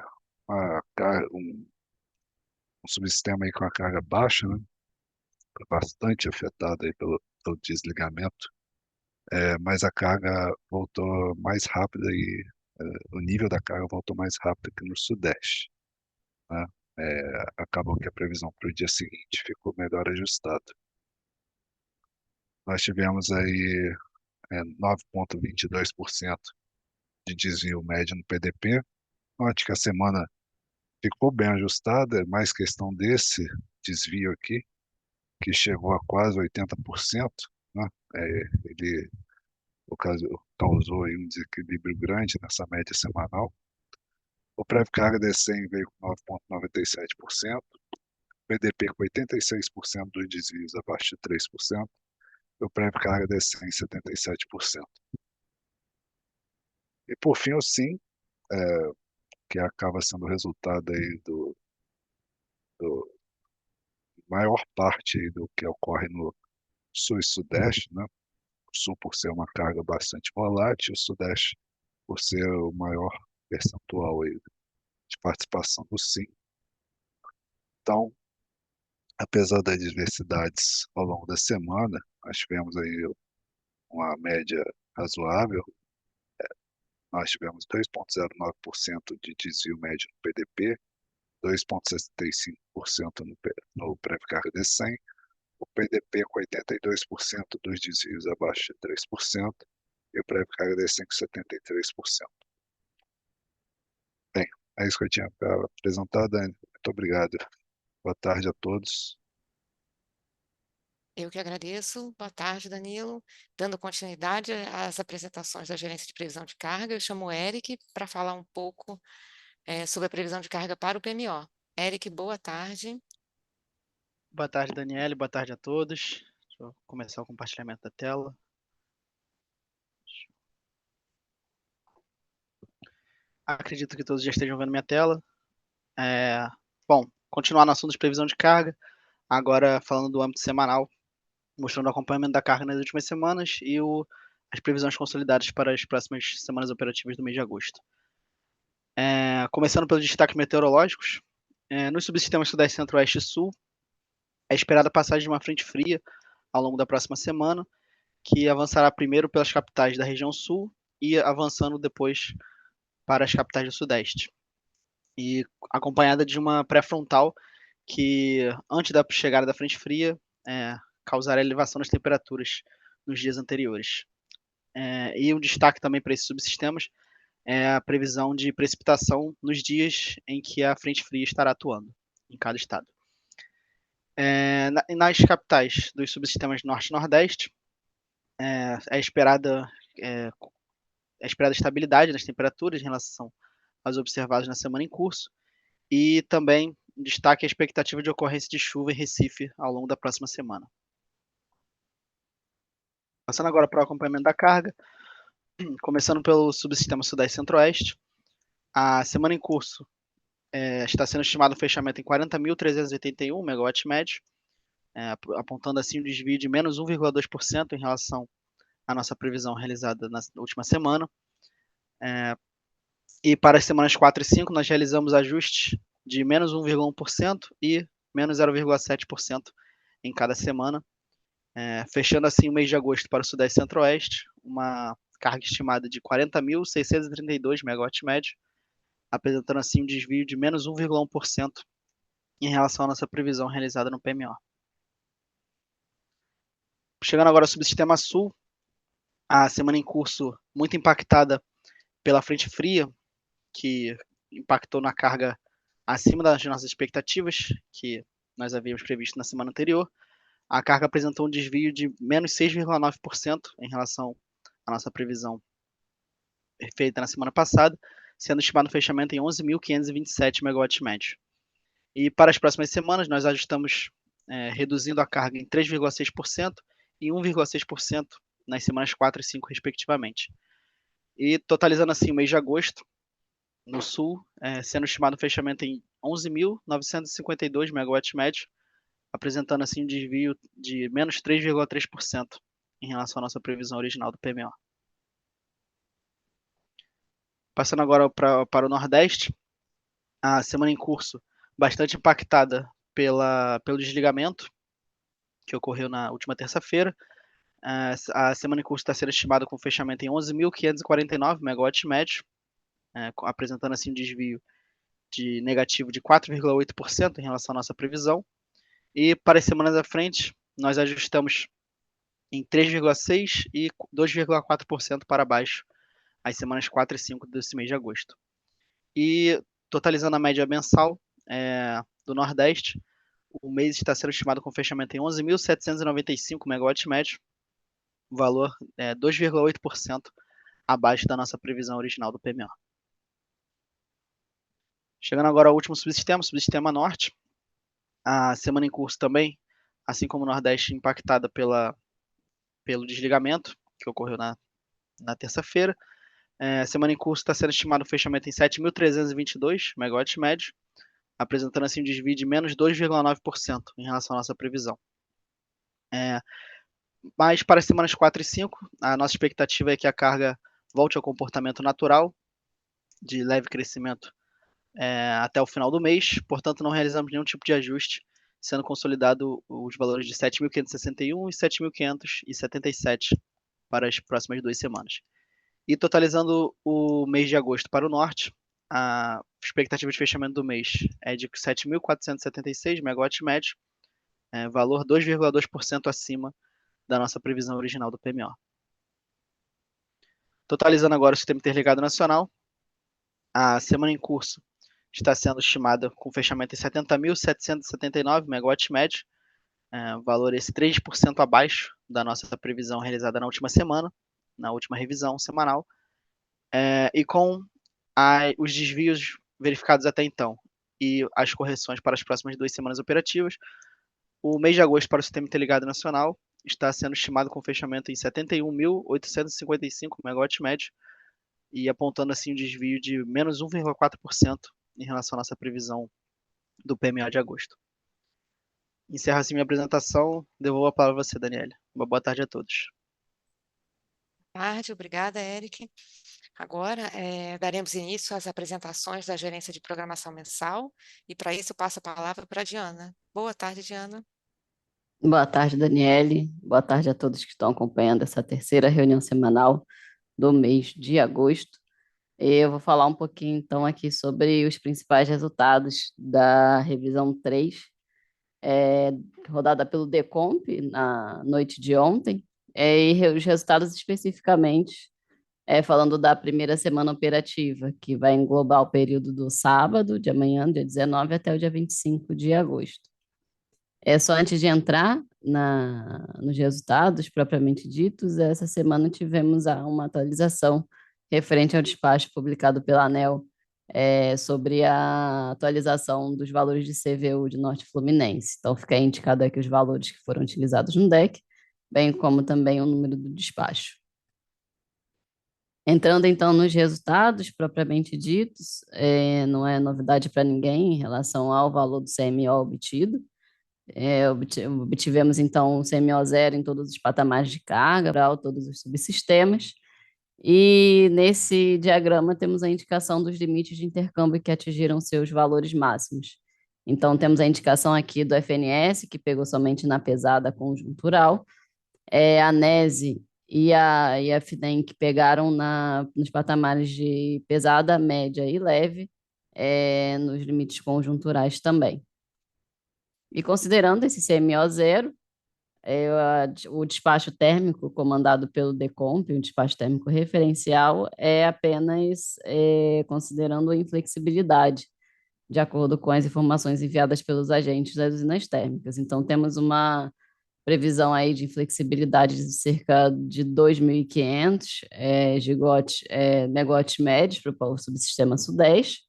um subsistema aí com a carga baixa, né? Bastante afetado aí pelo desligamento, mas a carga voltou mais rápida e o nível da carga voltou mais rápido que no sudeste, né? Acabou que a previsão para o dia seguinte ficou melhor ajustada. Nós tivemos aí 9,22% de desvio médio no PDP. Note que a semana ficou bem ajustada, é mais questão desse desvio aqui, que chegou a quase 80%, né? Ele causou aí um desequilíbrio grande nessa média semanal. O prévio carga de 100 veio com 9,97%, PDP com 86% dos desvios abaixo de 3%, e o prévio carga de 100 77%. E por fim o SIM, que acaba sendo o resultado aí do maior parte aí do que ocorre no sul e sudeste, né? O sul por ser uma carga bastante volátil, o sudeste por ser o maior percentual aí de participação do SIM. Então, apesar das diversidades ao longo da semana, nós tivemos aí uma média razoável. Nós tivemos 2,09% de desvio médio no PDP, 2,65% no prévio carga de 100, o PDP com 82% dos desvios abaixo de 3% e o prévio carga de 100 com 73%. Bem, é isso que eu tinha para apresentar, Dani. Muito obrigado. Boa tarde a todos. Eu que agradeço. Boa tarde, Danilo. Dando continuidade às apresentações da Gerência de Previsão de Carga, eu chamo o Eric para falar um pouco sobre a previsão de carga para o PMO. Eric, boa tarde. Boa tarde, Daniele. Boa tarde a todos. Deixa eu começar o compartilhamento da tela. Acredito que todos já estejam vendo minha tela. Bom, continuar no assunto de previsão de carga, agora falando do âmbito semanal, mostrando o acompanhamento da carga nas últimas semanas e as previsões consolidadas para as próximas semanas operativas do mês de agosto. Começando pelos destaques meteorológicos, nos subsistemas Sudeste, Centro-Oeste e Sul, é esperada a passagem de uma frente fria ao longo da próxima semana, que avançará primeiro pelas capitais da região sul e avançando depois para as capitais do Sudeste. E acompanhada de uma pré-frontal que, antes da chegada da frente fria, causará elevação nas temperaturas nos dias anteriores. E um destaque também para esses subsistemas é a previsão de precipitação nos dias em que a frente fria estará atuando em cada estado. Nas capitais dos subsistemas Norte e Nordeste, é esperada estabilidade nas temperaturas em relação aos observados na semana em curso, e também destaque a expectativa de ocorrência de chuva em Recife ao longo da próxima semana. Passando agora para o acompanhamento da carga, começando pelo subsistema Sudeste Centro-Oeste, a semana em curso está sendo estimado um fechamento em 40.381 MW médio, apontando assim um desvio de menos 1,2% em relação à nossa previsão realizada na última semana. E para as semanas 4 e 5, nós realizamos ajustes de menos 1,1% e menos 0,7% em cada semana, fechando assim o mês de agosto para o Sudeste e Centro-Oeste, uma carga estimada de 40.632 MW médio, apresentando assim um desvio de menos 1,1% em relação à nossa previsão realizada no PMO. Chegando agora ao subsistema Sul, a semana em curso muito impactada pela frente fria, que impactou na carga acima das nossas expectativas, que nós havíamos previsto na semana anterior. A carga apresentou um desvio de menos 6,9% em relação à nossa previsão feita na semana passada, sendo estimado um fechamento em 11.527 megawatts médio. E para as próximas semanas, nós ajustamos reduzindo a carga em 3,6% e 1,6% nas semanas 4 e 5, respectivamente. E totalizando assim o mês de agosto, no sul, sendo estimado um fechamento em 11.952 megawatts médio, apresentando assim um desvio de menos 3,3% em relação à nossa previsão original do PMO. Passando agora para o Nordeste, a semana em curso bastante impactada pelo desligamento que ocorreu na última terça-feira. A semana em curso está sendo estimada com fechamento em 11.549 megawatts médio, apresentando assim um desvio de negativo de 4,8% em relação à nossa previsão. E para as semanas à frente, nós ajustamos em 3,6% e 2,4% para baixo as semanas 4 e 5 desse mês de agosto. E totalizando a média mensal do Nordeste, o mês está sendo estimado com fechamento em 11.795 megawatts médio, valor 2,8% abaixo da nossa previsão original do PMO. Chegando agora ao último subsistema Norte, a semana em curso também, assim como o Nordeste, impactada pelo desligamento que ocorreu na terça-feira. Semana em curso está sendo estimado o fechamento em 7.322 megawatts médio, apresentando assim um desvio de menos 2,9% em relação à nossa previsão. Mas para as semanas 4 e 5, a nossa expectativa é que a carga volte ao comportamento natural, de leve crescimento até o final do mês, portanto não realizamos nenhum tipo de ajuste, sendo consolidado os valores de 7.561 e 7.577 para as próximas 2 semanas. E totalizando o mês de agosto para o norte, a expectativa de fechamento do mês é de 7.476 megawatts médio, valor 2,2% acima da nossa previsão original do PMO. Totalizando agora o Sistema Interligado Nacional, a semana em curso está sendo estimada com fechamento em 70.779 megawatts médio, valor esse 3% abaixo da nossa previsão realizada na última semana, na última revisão semanal, e com os desvios verificados até então e as correções para as próximas 2 semanas operativas, o mês de agosto para o Sistema Interligado Nacional está sendo estimado com fechamento em 71.855 megawatts médio e apontando assim um desvio de menos 1,4% em relação à nossa previsão do PMO de agosto. Encerro assim minha apresentação. Devolvo a palavra a você, Daniela. Uma boa tarde a todos. Boa tarde, obrigada, Eric. Agora, daremos início às apresentações da Gerência de Programação Mensal, e para isso passo a palavra para a Diana. Boa tarde, Diana. Boa tarde, Daniele. Boa tarde a todos que estão acompanhando essa terceira reunião semanal do mês de agosto. Eu vou falar um pouquinho, então, aqui sobre os principais resultados da revisão 3, rodada pelo Decomp na noite de ontem, e os resultados especificamente, falando da primeira semana operativa, que vai englobar o período do sábado, de amanhã, dia 19, até o dia 25 de agosto. Só antes de entrar nos resultados propriamente ditos, essa semana tivemos uma atualização referente ao despacho publicado pela ANEEL sobre a atualização dos valores de CVU de Norte Fluminense. Então, fica aí indicado aqui os valores que foram utilizados no DEC, bem como também o número do despacho. Entrando, então, nos resultados propriamente ditos, não é novidade para ninguém em relação ao valor do CMO obtido. Obtivemos, então, o CMO zero em todos os patamares de carga, para todos os subsistemas, e nesse diagrama temos a indicação dos limites de intercâmbio que atingiram seus valores máximos. Então, temos a indicação aqui do FNS, que pegou somente na pesada conjuntural, a NESE e a FNEM, que pegaram nos patamares de pesada, média e leve, nos limites conjunturais também. E considerando esse CMO zero, o despacho térmico comandado pelo Decomp, o despacho térmico referencial, é apenas considerando a inflexibilidade, de acordo com as informações enviadas pelos agentes das usinas térmicas. Então, temos uma previsão aí de inflexibilidade de cerca de 2.500 megawatts médios para o subsistema Sudeste,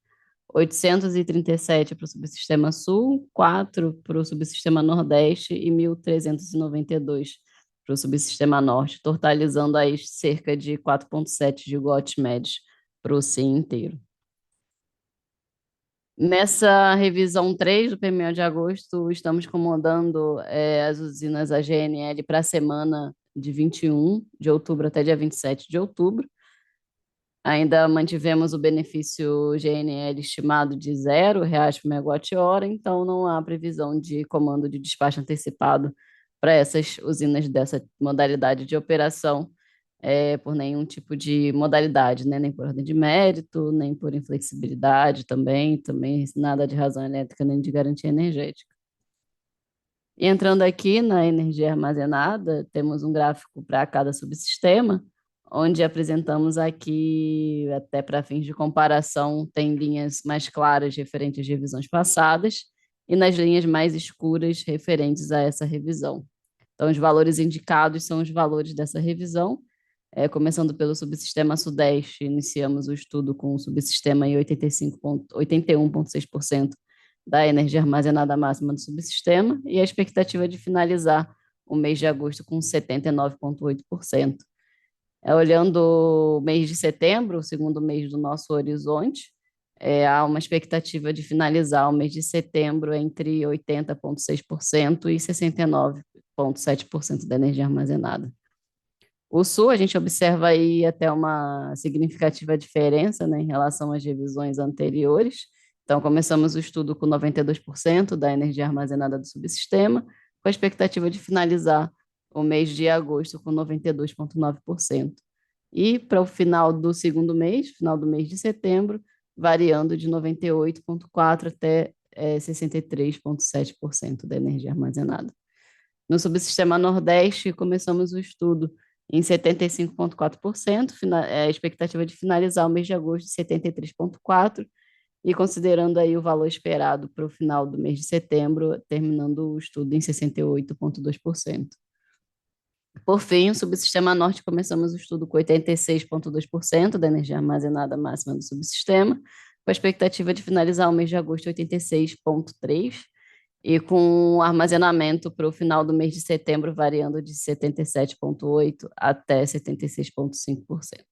837 para o subsistema Sul, 4 para o subsistema Nordeste e 1.392 para o subsistema Norte, totalizando aí cerca de 4,7 gigawatts médios para o SIM inteiro. Nessa revisão 3 do PMO de agosto, estamos comandando as usinas AGNL para a semana de 21 de outubro até dia 27 de outubro. Ainda mantivemos o benefício GNL estimado de R$ 0 por megawatt-hora, então não há previsão de comando de despacho antecipado para essas usinas dessa modalidade de operação, por nenhum tipo de modalidade, né? Nem por ordem de mérito, nem por inflexibilidade também nada de razão elétrica, nem de garantia energética. E entrando aqui na energia armazenada, temos um gráfico para cada subsistema, onde apresentamos aqui, até para fins de comparação, tem linhas mais claras referentes às revisões passadas e nas linhas mais escuras referentes a essa revisão. Então, os valores indicados são os valores dessa revisão. Começando pelo subsistema Sudeste, iniciamos o estudo com o subsistema em 81,6% da energia armazenada máxima do subsistema e a expectativa de finalizar o mês de agosto com 79,8%. Olhando o mês de setembro, o segundo mês do nosso horizonte, há uma expectativa de finalizar o mês de setembro entre 80,6% e 69,7% da energia armazenada. O Sul, a gente observa aí até uma significativa diferença, né, em relação às revisões anteriores. Então, começamos o estudo com 92% da energia armazenada do subsistema, com a expectativa de finalizar o mês de agosto com 92,9%. E para o final do segundo mês, final do mês de setembro, variando de 98,4% até 63,7% da energia armazenada. No subsistema Nordeste, começamos o estudo em 75,4%, a expectativa de finalizar o mês de agosto de 73,4%, e considerando aí o valor esperado para o final do mês de setembro, terminando o estudo em 68,2%. Por fim, o subsistema Norte, começamos o estudo com 86,2% da energia armazenada máxima do subsistema, com a expectativa de finalizar o mês de agosto 86,3%, e com o armazenamento para o final do mês de setembro variando de 77,8% até 76,5%.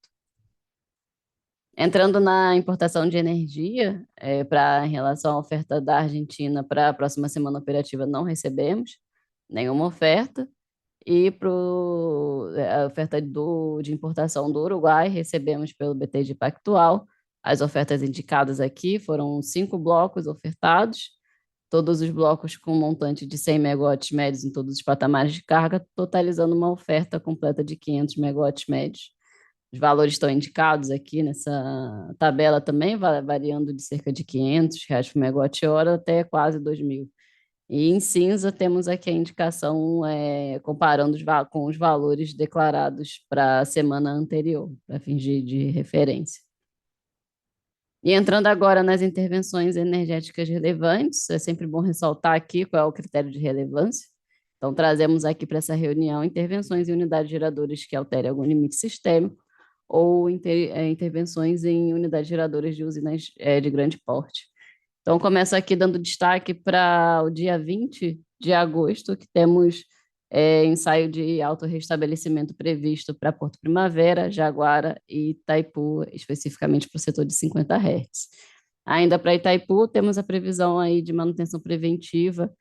Entrando na importação de energia, em relação à oferta da Argentina para a próxima semana operativa, não recebemos nenhuma oferta. E para a oferta de importação do Uruguai, recebemos pelo BTG Pactual. As ofertas indicadas aqui foram 5 blocos ofertados, todos os blocos com montante de 100 megawatts médios em todos os patamares de carga, totalizando uma oferta completa de 500 megawatts médios. Os valores estão indicados aqui nessa tabela também, variando de cerca de R$ 500 por megawatt-hora até quase 2.000. E em cinza temos aqui a indicação comparando com os valores declarados para a semana anterior, para fins de referência. E entrando agora nas intervenções energéticas relevantes, é sempre bom ressaltar aqui qual é o critério de relevância. Então, trazemos aqui para essa reunião intervenções em unidades geradoras que alterem algum limite sistêmico ou intervenções em unidades geradoras de usinas de grande porte. Então, começo aqui dando destaque para o dia 20 de agosto, que temos ensaio de autorrestabelecimento previsto para Porto Primavera, Jaguara e Itaipu, especificamente para o setor de 50 Hz. Ainda para Itaipu, temos a previsão aí de manutenção preventiva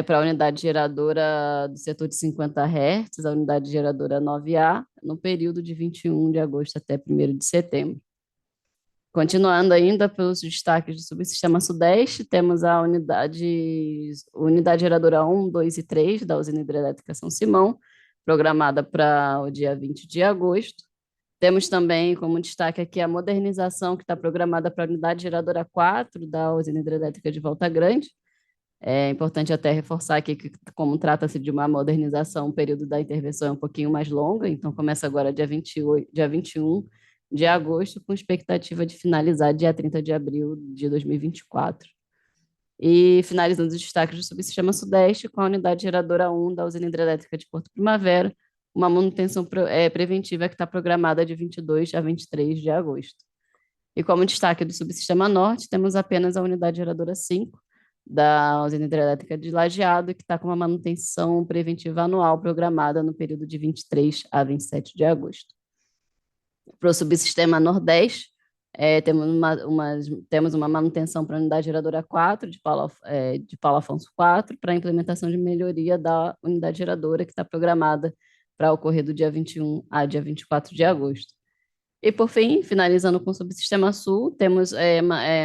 para a unidade geradora do setor de 50 Hz, a unidade geradora 9A, no período de 21 de agosto até 1º de setembro. Continuando ainda pelos destaques do subsistema Sudeste, temos a unidade geradora 1, 2 e 3 da usina hidrelétrica São Simão, programada para o dia 20 de agosto. Temos também como destaque aqui a modernização que está programada para a unidade geradora 4 da usina hidrelétrica de Volta Grande. É importante até reforçar aqui que, como trata-se de uma modernização, o período da intervenção é um pouquinho mais longa, então começa agora dia 21 de agosto, com expectativa de finalizar dia 30 de abril de 2024. E finalizando os destaques do Subsistema Sudeste, com a unidade geradora 1 da usina hidrelétrica de Porto Primavera, uma manutenção preventiva que está programada de 22 a 23 de agosto. E como destaque do Subsistema Norte, temos apenas a unidade geradora 5 da usina hidrelétrica de Lajeado, que está com uma manutenção preventiva anual programada no período de 23 a 27 de agosto. Para o Subsistema Nordeste, temos uma manutenção para a unidade geradora 4 de Paulo Afonso 4, para a implementação de melhoria da unidade geradora, que está programada para ocorrer do dia 21 a dia 24 de agosto. E, por fim, finalizando com o Subsistema Sul, temos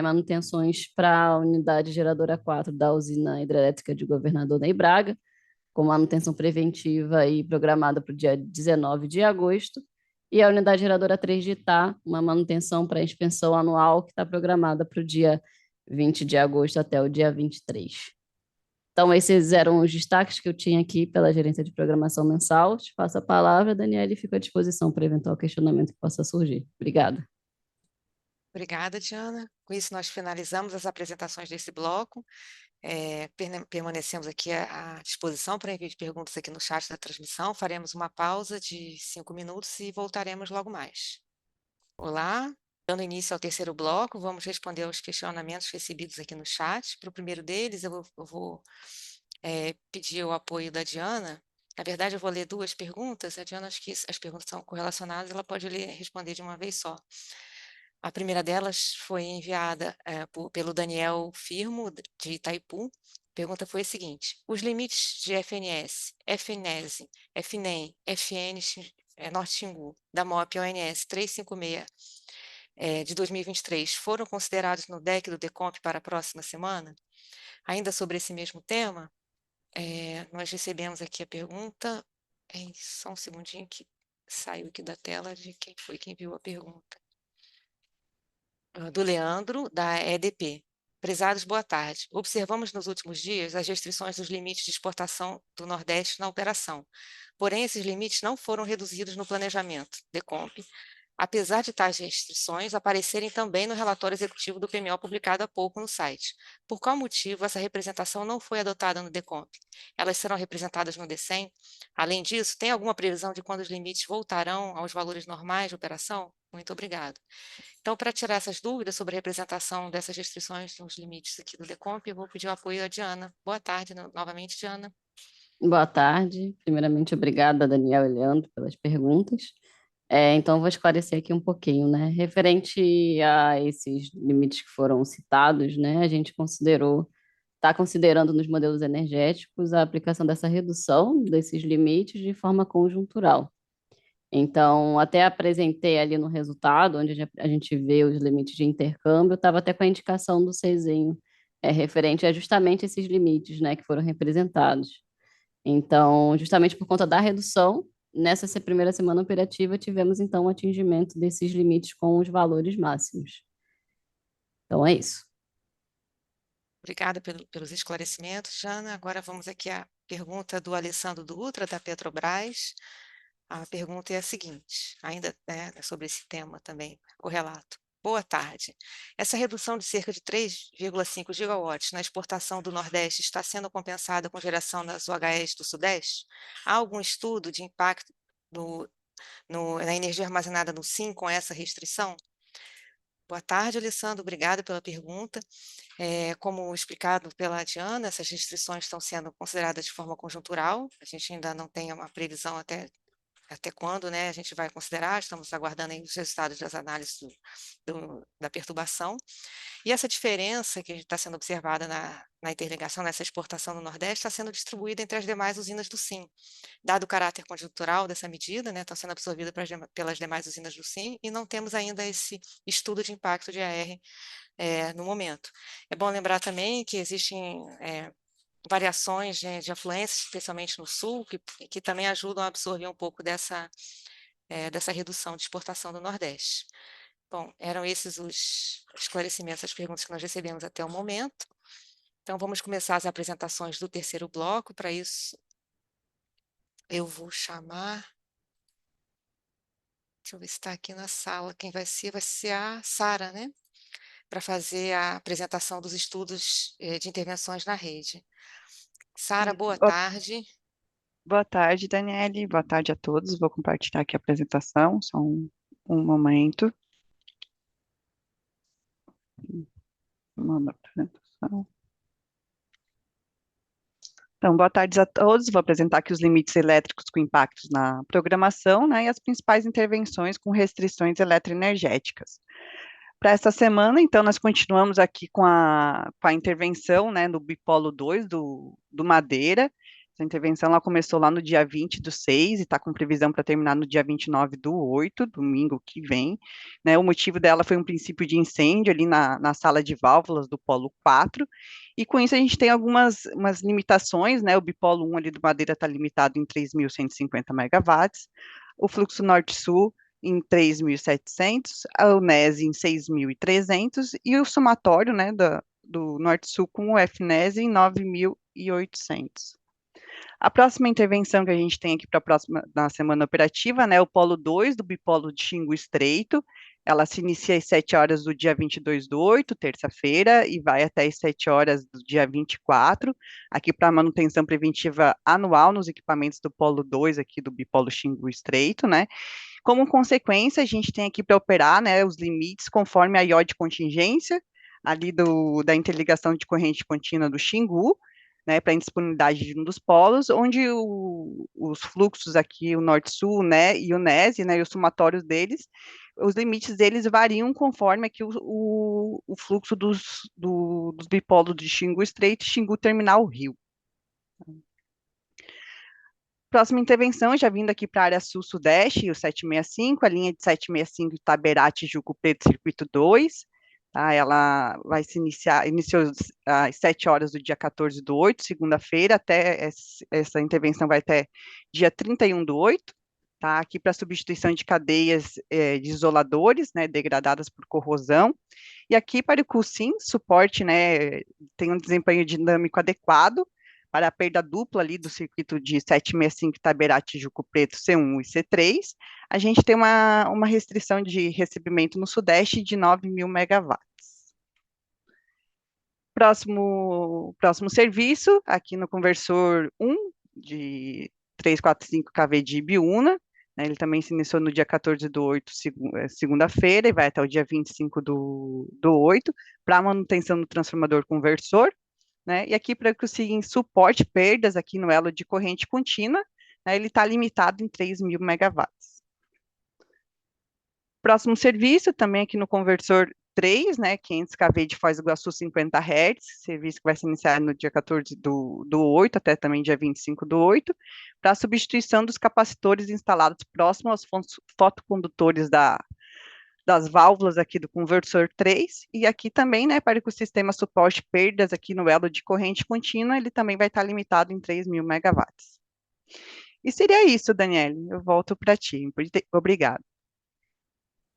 manutenções para a unidade geradora 4 da usina hidrelétrica de Governador Ney Braga, com manutenção preventiva e programada para o dia 19 de agosto, e a unidade geradora 3 de Itá, uma manutenção para a inspeção anual que está programada para o dia 20 de agosto até o dia 23. Então, esses eram os destaques que eu tinha aqui pela gerência de programação mensal. Te passo a palavra, Daniela, e fico à disposição para eventual questionamento que possa surgir. Obrigada. Obrigada, Diana. Com isso, nós finalizamos as apresentações desse bloco. Permanecemos aqui à disposição para envio de perguntas aqui no chat da transmissão. Faremos uma pausa de 5 minutos e voltaremos logo mais. Olá, dando início ao terceiro bloco, vamos responder aos questionamentos recebidos aqui no chat. Para o primeiro deles, eu vou pedir o apoio da Diana. Na verdade, eu vou ler duas perguntas. A Diana, acho que as perguntas são correlacionadas, ela pode responder de uma vez só. A primeira delas foi enviada pelo Daniel Firmo, de Itaipu. A pergunta foi a seguinte: os limites de FNS, FNES, FNEM, FN Norte Xingu, da MOP ONS 356 de 2023 foram considerados no deck do DECOMP para a próxima semana? Ainda sobre esse mesmo tema, nós recebemos aqui a pergunta, só um segundinho que saiu aqui da tela de quem foi que enviou a pergunta. Do Leandro, da EDP. Prezados, boa tarde. Observamos nos últimos dias as restrições dos limites de exportação do Nordeste na operação. Porém, esses limites não foram reduzidos no planejamento, DECOMP, apesar de tais restrições aparecerem também no relatório executivo do PMO publicado há pouco no site. Por qual motivo essa representação não foi adotada no DECOMP? Elas serão representadas no DECEM? Além disso, tem alguma previsão de quando os limites voltarão aos valores normais de operação? Muito obrigado. Então, para tirar essas dúvidas sobre a representação dessas restrições nos limites aqui do DECOMP, eu vou pedir o apoio à Diana. Boa tarde, novamente, Diana. Boa tarde. Primeiramente, obrigada, Daniel e Leandro, pelas perguntas. Então, vou esclarecer aqui um pouquinho, né? Referente a esses limites que foram citados, né? A gente está considerando nos modelos energéticos a aplicação dessa redução desses limites de forma conjuntural. Então, até apresentei ali no resultado, onde a gente vê os limites de intercâmbio, estava até com a indicação do Cezinho, referente a justamente esses limites, né, que foram representados. Então, justamente por conta da redução, nessa primeira semana operativa, tivemos, então, o atingimento desses limites com os valores máximos. Então, é isso. Obrigada pelos esclarecimentos, Jana. Agora vamos aqui à pergunta do Alessandro Dutra, da Petrobras. A pergunta é a seguinte, ainda sobre esse tema também, correlato. Boa tarde. Essa redução de cerca de 3,5 gigawatts na exportação do Nordeste está sendo compensada com geração das UHS do Sudeste? Há algum estudo de impacto na energia armazenada no SIM com essa restrição? Boa tarde, Alessandro. Obrigada pela pergunta. Como explicado pela Diana, essas restrições estão sendo consideradas de forma conjuntural. A gente ainda não tem uma previsão até quando, né, a gente vai considerar, estamos aguardando aí os resultados das análises da perturbação. E essa diferença que está sendo observada na interligação, nessa exportação no Nordeste, está sendo distribuída entre as demais usinas do SIM. Dado o caráter conjuntural dessa medida, né, está sendo absorvida pelas demais usinas do SIM e não temos ainda esse estudo de impacto de AR no momento. É bom lembrar também que existem variações de afluência, especialmente no sul, que também ajudam a absorver um pouco dessa redução de exportação do Nordeste. Bom, eram esses os esclarecimentos, as perguntas que nós recebemos até o momento. Então, vamos começar as apresentações do terceiro bloco. Para isso, eu vou chamar... Deixa eu ver se está aqui na sala. Quem vai ser a Sara, né? para fazer a apresentação dos estudos de intervenções na rede. Sara, boa tarde. Boa tarde, Daniele. Boa tarde a todos. Vou compartilhar aqui a apresentação, só um momento. Vamos à apresentação. Então, boa tarde a todos. Vou apresentar aqui os limites elétricos com impactos na programação, né, e as principais intervenções com restrições eletroenergéticas. Para esta semana, então, nós continuamos aqui com a intervenção, né, no Bipolo 2 do Madeira. Essa intervenção ela começou lá no dia 20/6 e está com previsão para terminar no dia 29/8, domingo que vem. Né, o motivo dela foi um princípio de incêndio ali na sala de válvulas do Polo 4, e com isso a gente tem algumas limitações, né, o Bipolo 1 ali do Madeira está limitado em 3.150 megawatts, o fluxo norte-sul em 3.700, a UNES em 6.300 e o somatório, né, do Norte-Sul com o FNES em 9.800. A próxima intervenção que a gente tem aqui para a próxima na semana operativa, né, o Polo 2 do Bipolo de Xingu Estreito. Ela se inicia às 7 horas do dia 22/8, terça-feira, e vai até às 7 horas do dia 24, aqui para manutenção preventiva anual nos equipamentos do Polo 2 aqui do Bipolo Xingu Estreito, né. Como consequência, a gente tem aqui para operar, né, os limites conforme a IO de contingência, ali da interligação de corrente contínua do Xingu, né, para a indisponibilidade de um dos polos, onde os fluxos aqui, o norte-sul, né, e o NES, né, e os somatórios deles, os limites deles variam conforme aqui o fluxo dos bipolos de Xingu Estreito e Xingu Terminal Rio. Próxima intervenção, já vindo aqui para a área sul-sudeste, o 765, a linha de 765 Itaberá, Tijuco Preto, circuito 2, tá? Ela vai iniciou às 7 horas do dia 14/8, segunda-feira, até essa intervenção vai até dia 31/8, tá? Aqui para substituição de cadeias de isoladores, né, degradadas por corrosão, e aqui para o CUSIM, suporte, né, tem um desempenho dinâmico adequado, para a perda dupla ali do circuito de 765 Itaberá, Tijuco Preto, C1 e C3, a gente tem uma restrição de recebimento no Sudeste de 9.000 megawatts. Próximo serviço, aqui no conversor 1, de 345 kV de Ibiúna, né, ele também se iniciou no dia 14/8, segunda-feira, e vai até o dia 25/8, para manutenção do transformador conversor, né, e aqui para conseguir suporte perdas aqui no elo de corrente contínua, né, ele está limitado em 3.000 megawatts. Próximo serviço, também aqui no conversor 3, né, 500 kV de Foz do Iguaçu, 50 Hz, serviço que vai se iniciar no dia 14/8 até também dia 25/8, para a substituição dos capacitores instalados próximos aos fotocondutores das válvulas aqui do conversor 3, e aqui também, né, para que o sistema suporte perdas aqui no elo de corrente contínua, ele também vai estar limitado em 3.000 megawatts. E seria isso, Daniele, eu volto para ti. Obrigada.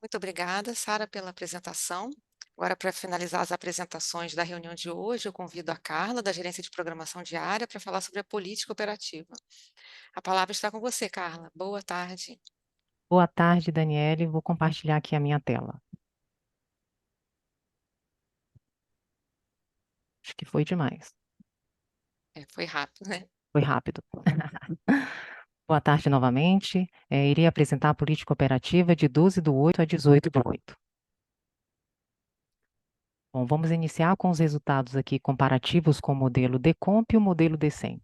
Muito obrigada, Sara, pela apresentação. Agora, para finalizar as apresentações da reunião de hoje, eu convido a Carla, da Gerência de Programação Diária, para falar sobre a política operativa. A palavra está com você, Carla. Boa tarde. Boa tarde, Daniele. Vou compartilhar aqui a minha tela. Acho que foi demais. Foi rápido, né? Foi rápido. Boa tarde novamente. Irei apresentar a política operativa de 12/8 a 18/8. Bom, vamos iniciar com os resultados aqui comparativos com o modelo DECOMP e o modelo DECEM.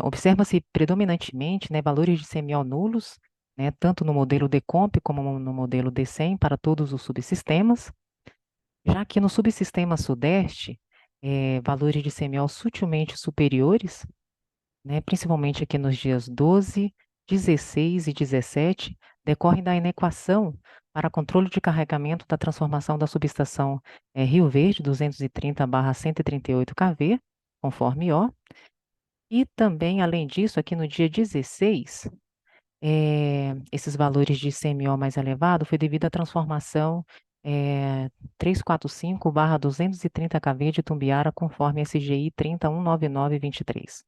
Observa-se predominantemente, né, valores de CMO nulos, né, tanto no modelo DECOMP como no modelo DECEM para todos os subsistemas. Já que no subsistema Sudeste, valores de CMO sutilmente superiores, né, principalmente aqui nos dias 12, 16 e 17, decorrem da inequação para controle de carregamento da transformação da subestação Rio Verde 230/138 kV, conforme O. E também, além disso, aqui no dia 16, esses valores de CMO mais elevado foi devido à transformação 345/230 kV de Tumbiara, conforme SGI 3019923.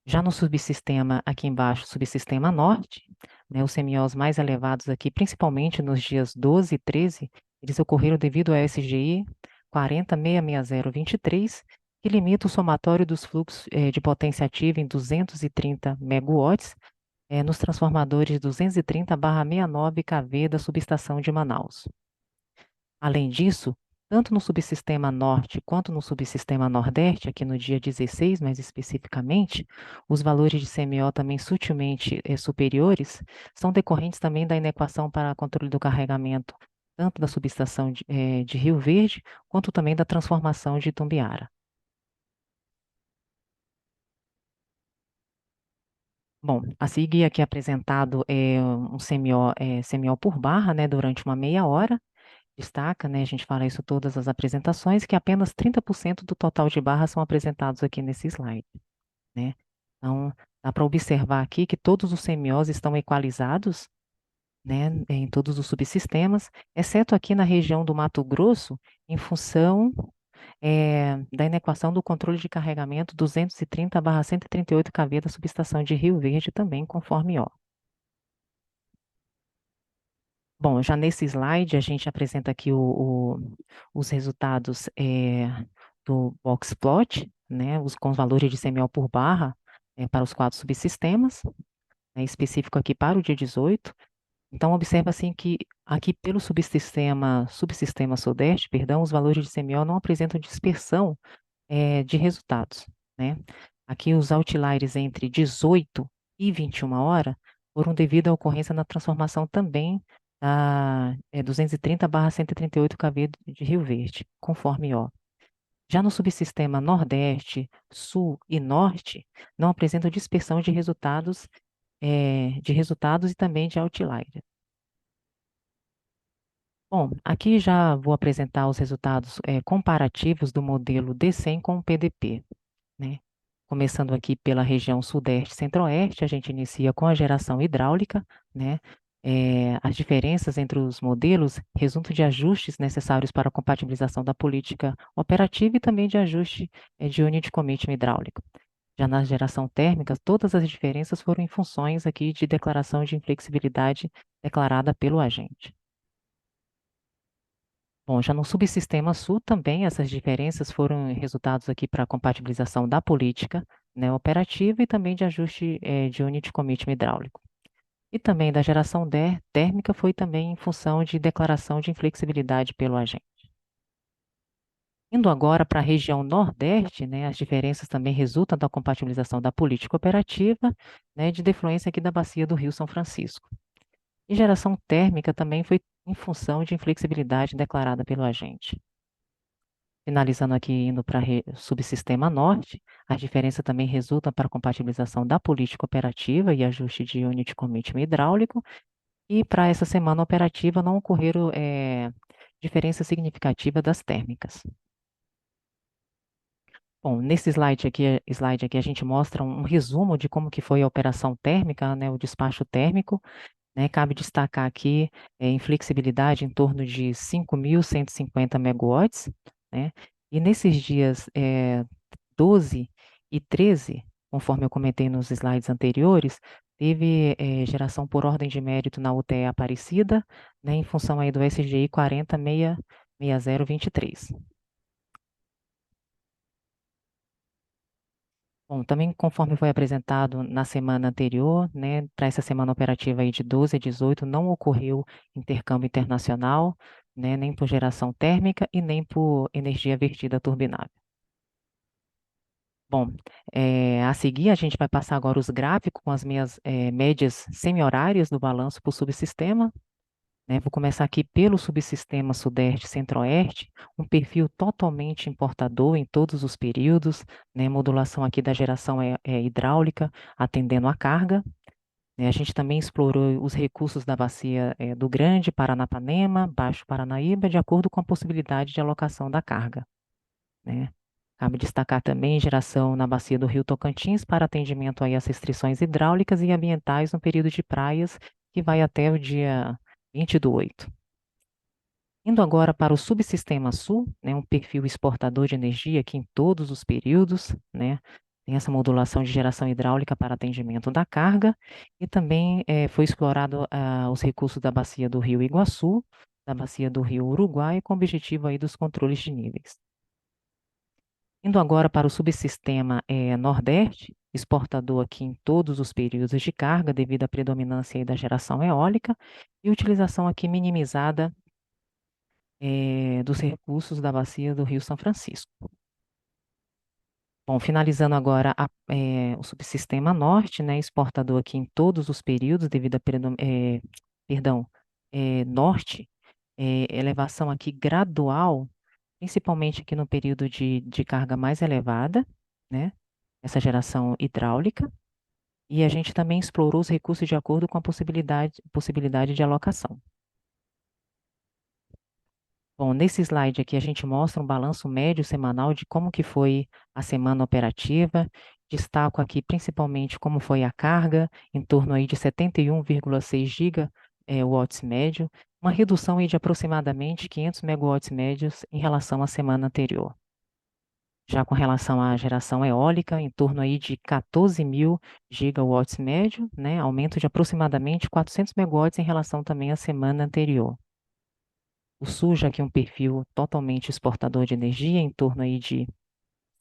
Já no subsistema aqui embaixo, subsistema norte, né, os CMOs mais elevados aqui, principalmente nos dias 12 e 13, Eles ocorreram devido à SGI 40.660.23, que limita o somatório dos fluxos de potência ativa em 230 megawatts nos transformadores 230/69 kV da subestação de Manaus. Além disso, tanto no subsistema norte quanto no subsistema nordeste, aqui no dia 16, mais especificamente, os valores de CMO também sutilmente superiores são decorrentes também da inequação para controle do carregamento, tanto da subestação de Rio Verde, quanto também da transformação de Itumbiara. Bom, a seguir aqui apresentado é um CMO por barra, né, durante uma meia hora. Destaca, né, a gente fala isso todas as apresentações, que apenas 30% do total de barras são apresentados aqui nesse slide, né? Então, dá para observar aqui que todos os CMOs estão equalizados, né, em todos os subsistemas, exceto aqui na região do Mato Grosso, em função da inequação do controle de carregamento 230/138 kV da subestação de Rio Verde, também conforme ó. Bom, já nesse slide a gente apresenta aqui os resultados do box plot, né, com os valores de CMO por barra para os 4 subsistemas, né, específico aqui para o dia 18. Então, observa assim que aqui pelo subsistema Sudeste, perdão, os valores de CMO não apresentam dispersão de resultados, né? Aqui os outliers entre 18 e 21 horas foram devido à ocorrência na transformação também da 230/138 kV de Rio Verde, conforme ó. Já no subsistema Nordeste, Sul e Norte, não apresentam dispersão de resultados e também de outlier. Bom, aqui já vou apresentar os resultados comparativos do modelo D100 com o PDP, né? Começando aqui pela região Sudeste e Centro-Oeste, a gente inicia com a geração hidráulica, né? As diferenças entre os modelos resultam de ajustes necessários para a compatibilização da política operativa e também de ajuste de unit commitment hidráulico. Já na geração térmica, todas as diferenças foram em funções aqui de declaração de inflexibilidade declarada pelo agente. Bom, já no subsistema Sul também essas diferenças foram resultados aqui para a compatibilização da política, né, operativa e também de ajuste de unit commitment hidráulico. E também da geração térmica foi também em função de declaração de inflexibilidade pelo agente. Indo agora para a região Nordeste, né, as diferenças também resultam da compatibilização da política operativa, né, de defluência aqui da bacia do Rio São Francisco. E geração térmica também foi em função de inflexibilidade declarada pelo agente. Finalizando aqui, indo para o subsistema Norte, as diferenças também resultam para a compatibilização da política operativa e ajuste de unit commitment hidráulico, e para essa semana operativa não ocorreram diferença significativa das térmicas. Bom, nesse slide aqui a gente mostra um resumo de como que foi a operação térmica, né, o despacho térmico, né, cabe destacar aqui inflexibilidade em torno de 5.150 megawatts, né, e nesses dias 12 e 13, conforme eu comentei nos slides anteriores, teve geração por ordem de mérito na UTE Aparecida, né, em função aí do SGI 40.660.23. Bom, também conforme foi apresentado na semana anterior, né, para essa semana operativa aí de 12 a 18, não ocorreu intercâmbio internacional, né, nem por geração térmica e nem por energia vertida turbinável. Bom, a seguir a gente vai passar agora os gráficos com as minhas médias semi-horárias do balanço por subsistema, né? Vou começar aqui pelo subsistema Sudeste e Centro-Oeste, um perfil totalmente importador em todos os períodos, né? Modulação aqui da geração hidráulica, atendendo à carga. A gente também explorou os recursos da bacia do Grande, Paranapanema, Baixo Paranaíba, de acordo com a possibilidade de alocação da carga, né? Cabe destacar também geração na bacia do Rio Tocantins para atendimento aí às restrições hidráulicas e ambientais no período de praias, que vai até o dia 20/8. Indo agora para o subsistema Sul, né, um perfil exportador de energia aqui em todos os períodos, né, tem essa modulação de geração hidráulica para atendimento da carga, e também foi explorado os recursos da bacia do Rio Iguaçu, da bacia do rio Uruguai, com o objetivo aí dos controles de níveis. Indo agora para o subsistema Nordeste, exportador aqui em todos os períodos de carga, devido à predominância aí da geração eólica e utilização aqui minimizada dos recursos da bacia do Rio São Francisco. Bom, finalizando agora o subsistema Norte, né, exportador aqui em todos os períodos, devido a Norte, elevação aqui gradual, principalmente aqui no período de carga mais elevada, né, essa geração hidráulica, e a gente também explorou os recursos de acordo com a possibilidade de alocação. Bom, nesse slide aqui a gente mostra um balanço médio semanal de como que foi a semana operativa. Destaco aqui principalmente como foi a carga, em torno aí de 71,6 gigawatts médio, uma redução aí de aproximadamente 500 megawatts médios em relação à semana anterior. Já com relação à geração eólica, em torno aí de 14.000 gigawatts médio, né, aumento de aproximadamente 400 megawatts em relação também à semana anterior. O Sul já que é um perfil totalmente exportador de energia, em torno aí de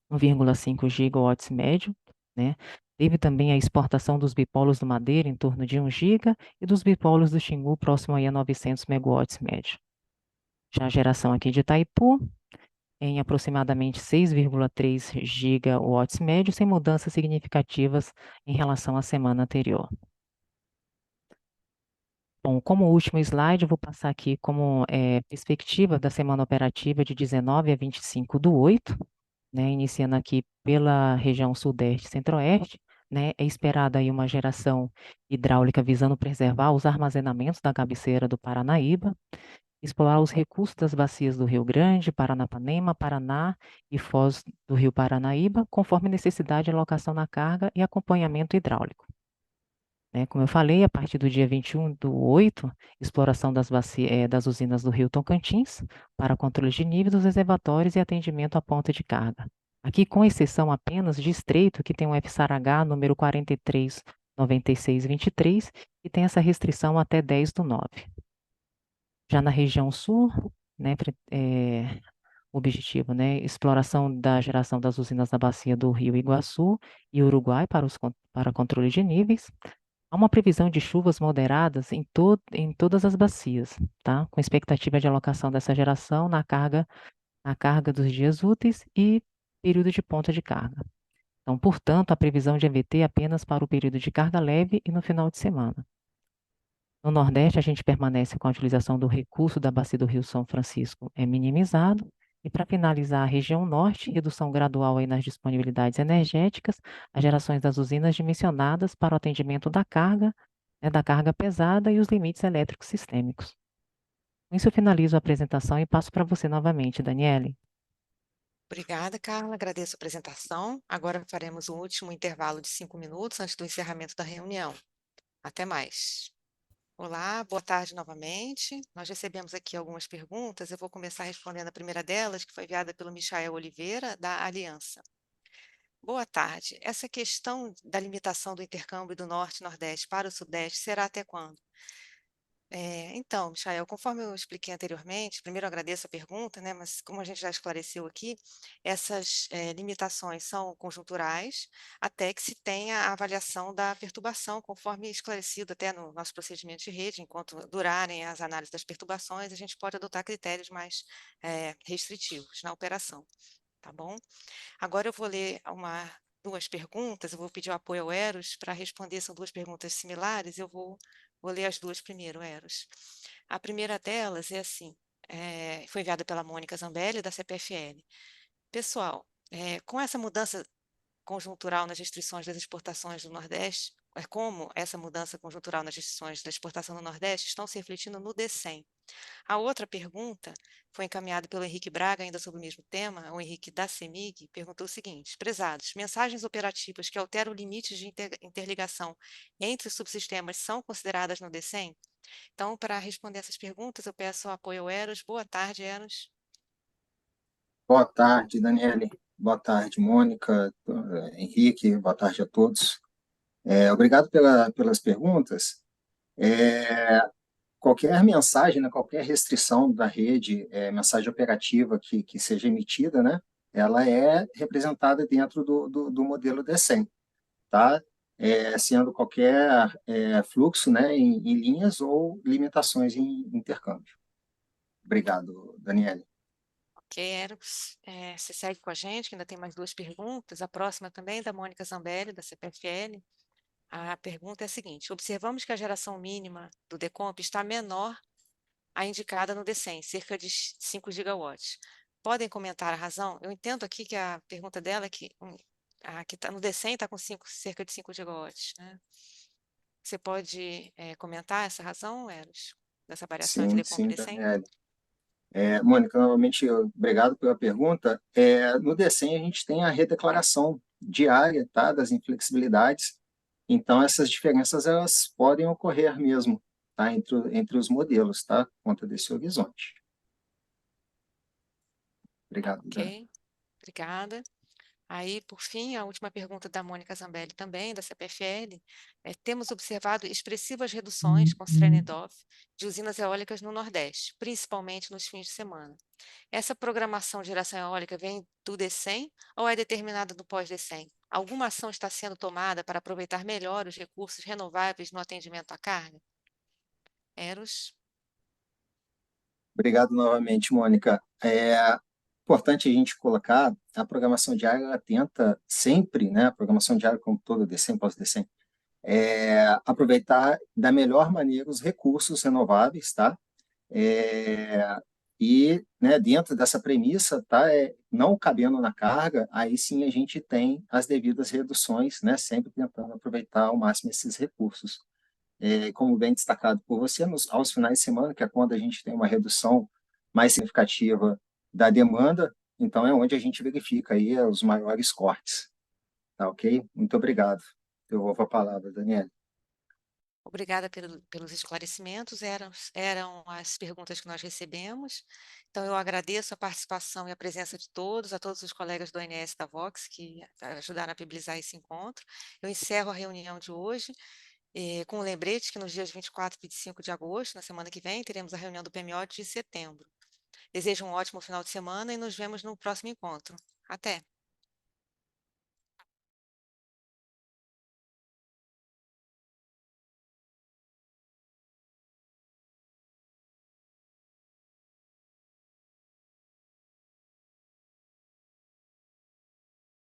1,5 gigawatts médio, né? Teve também a exportação dos bipolos do Madeira, em torno de 1 giga, e dos bipolos do Xingu, próximo aí a 900 megawatts médio. Já a geração aqui de Itaipu, em aproximadamente 6,3 gigawatts médio, sem mudanças significativas em relação à semana anterior. Bom, como último slide, eu vou passar aqui como perspectiva da semana operativa de 19 a 25/8, né, iniciando aqui pela região Sudeste e Centro-Oeste, né, é esperada aí uma geração hidráulica visando preservar os armazenamentos da cabeceira do Paranaíba, explorar os recursos das bacias do Rio Grande, Paranapanema, Paraná e Foz do Rio Paranaíba, conforme necessidade de alocação na carga e acompanhamento hidráulico. Né, como eu falei, a partir do dia 21/8, exploração das usinas do Rio Tocantins para controle de nível dos reservatórios e atendimento à ponta de carga. Aqui, com exceção apenas de Estreito, que tem um FSAR-H número 439623, e tem essa restrição até 10/9. Já na região sul, né, o objetivo, né, exploração da geração das usinas da bacia do Rio Iguaçu e Uruguai para controle de níveis. Há uma previsão de chuvas moderadas em todas as bacias, tá? Com expectativa de alocação dessa geração na carga dos dias úteis e período de ponta de carga. Então, portanto, a previsão de EVT é apenas para o período de carga leve e no final de semana. No Nordeste, a gente permanece com a utilização do recurso da bacia do Rio São Francisco minimizado. E para finalizar, a região Norte, redução gradual aí nas disponibilidades energéticas, as gerações das usinas dimensionadas para o atendimento da carga, né, da carga pesada e os limites elétricos sistêmicos. Com isso, eu finalizo a apresentação e passo para você novamente, Daniele. Obrigada, Carla. Agradeço a apresentação. Agora faremos um último intervalo de 5 minutos antes do encerramento da reunião. Até mais. Olá, boa tarde novamente. Nós recebemos aqui algumas perguntas. Eu vou começar respondendo a primeira delas, que foi enviada pelo Michael Oliveira, da Aliança. Boa tarde. Essa questão da limitação do intercâmbio do Norte e Nordeste para o Sudeste será até quando? Então, Michael, conforme eu expliquei anteriormente, primeiro eu agradeço a pergunta, né, mas como a gente já esclareceu aqui, essas limitações são conjunturais, até que se tenha a avaliação da perturbação, conforme esclarecido até no nosso procedimento de rede, enquanto durarem as análises das perturbações, a gente pode adotar critérios mais restritivos na operação, tá bom? Agora eu vou ler duas perguntas, eu vou pedir o apoio ao Eros para responder, são duas perguntas similares, eu vou ler as duas primeiro, Eros. A primeira delas é assim, foi enviada pela Mônica Zambelli, da CPFL. Pessoal, com essa mudança conjuntural nas restrições das exportações do Nordeste, como essa mudança conjuntural nas restrições da exportação do Nordeste estão se refletindo no DECEM? A outra pergunta foi encaminhada pelo Henrique Braga, ainda sobre o mesmo tema. O Henrique da CEMIG perguntou o seguinte: prezados, mensagens operativas que alteram limites de interligação entre os subsistemas são consideradas no DECEM? Então, para responder essas perguntas, eu peço o apoio ao Eros. Boa tarde, Eros. Boa tarde, Daniele. Boa tarde, Mônica, Henrique. Boa tarde a todos. Obrigado pelas perguntas. qualquer mensagem, né, qualquer restrição da rede, mensagem operativa que seja emitida, né, ela é representada dentro do modelo DSEM, tá? Sendo qualquer fluxo, né, em linhas ou limitações em intercâmbio. Obrigado, Daniele. Ok, Eros, você segue com a gente, que ainda tem mais 2 perguntas. A próxima também é da Mônica Zambelli, da CPFL. A pergunta é a seguinte: observamos que a geração mínima do DECOMP está menor à indicada no DECEM, cerca de 5 gigawatts. Podem comentar a razão? Eu entendo aqui que a pergunta dela é que a que está no DECEM está com cerca de 5 gigawatts, né? Você pode comentar essa razão, Eros, dessa variação entre Sim, DECOMP e sim, DECEM? Daniele. Mônica, novamente, obrigado pela pergunta. No DECEM, a gente tem a redeclaração diária, tá, das inflexibilidades. Então, essas diferenças elas podem ocorrer mesmo, tá, entre os modelos, tá, por conta desse horizonte. Obrigado, Dani. Ok, obrigada. Aí, por fim, a última pergunta da Mônica Zambelli também, da CPFL. Temos observado expressivas reduções com Strenedorf de usinas eólicas no Nordeste, principalmente nos fins de semana. Essa programação de geração eólica vem do DECEM ou é determinada no pós-DECEM? Alguma ação está sendo tomada para aproveitar melhor os recursos renováveis no atendimento à carga? Eros? Obrigado novamente, Mônica. É importante a gente colocar a programação diária, ela tenta sempre, né, a programação diária como todo, DECEM, pós-DECEM, aproveitar da melhor maneira os recursos renováveis, tá? E, né, dentro dessa premissa, tá, não cabendo na carga, aí sim a gente tem as devidas reduções, né, sempre tentando aproveitar ao máximo esses recursos. Como bem destacado por você, aos finais de semana, que é quando a gente tem uma redução mais significativa da demanda, então é onde a gente verifica aí os maiores cortes, tá ok? Muito obrigado. Eu vou a palavra, Daniela. Obrigada pelos esclarecimentos, eram as perguntas que nós recebemos. Então, eu agradeço a participação e a presença de todos, a todos os colegas do ONS da Vox que ajudaram a viabilizar esse encontro. Eu encerro a reunião de hoje com o lembrete que nos dias 24 e 25 de agosto, na semana que vem, teremos a reunião do PMO de setembro. Desejo um ótimo final de semana e nos vemos no próximo encontro. Até!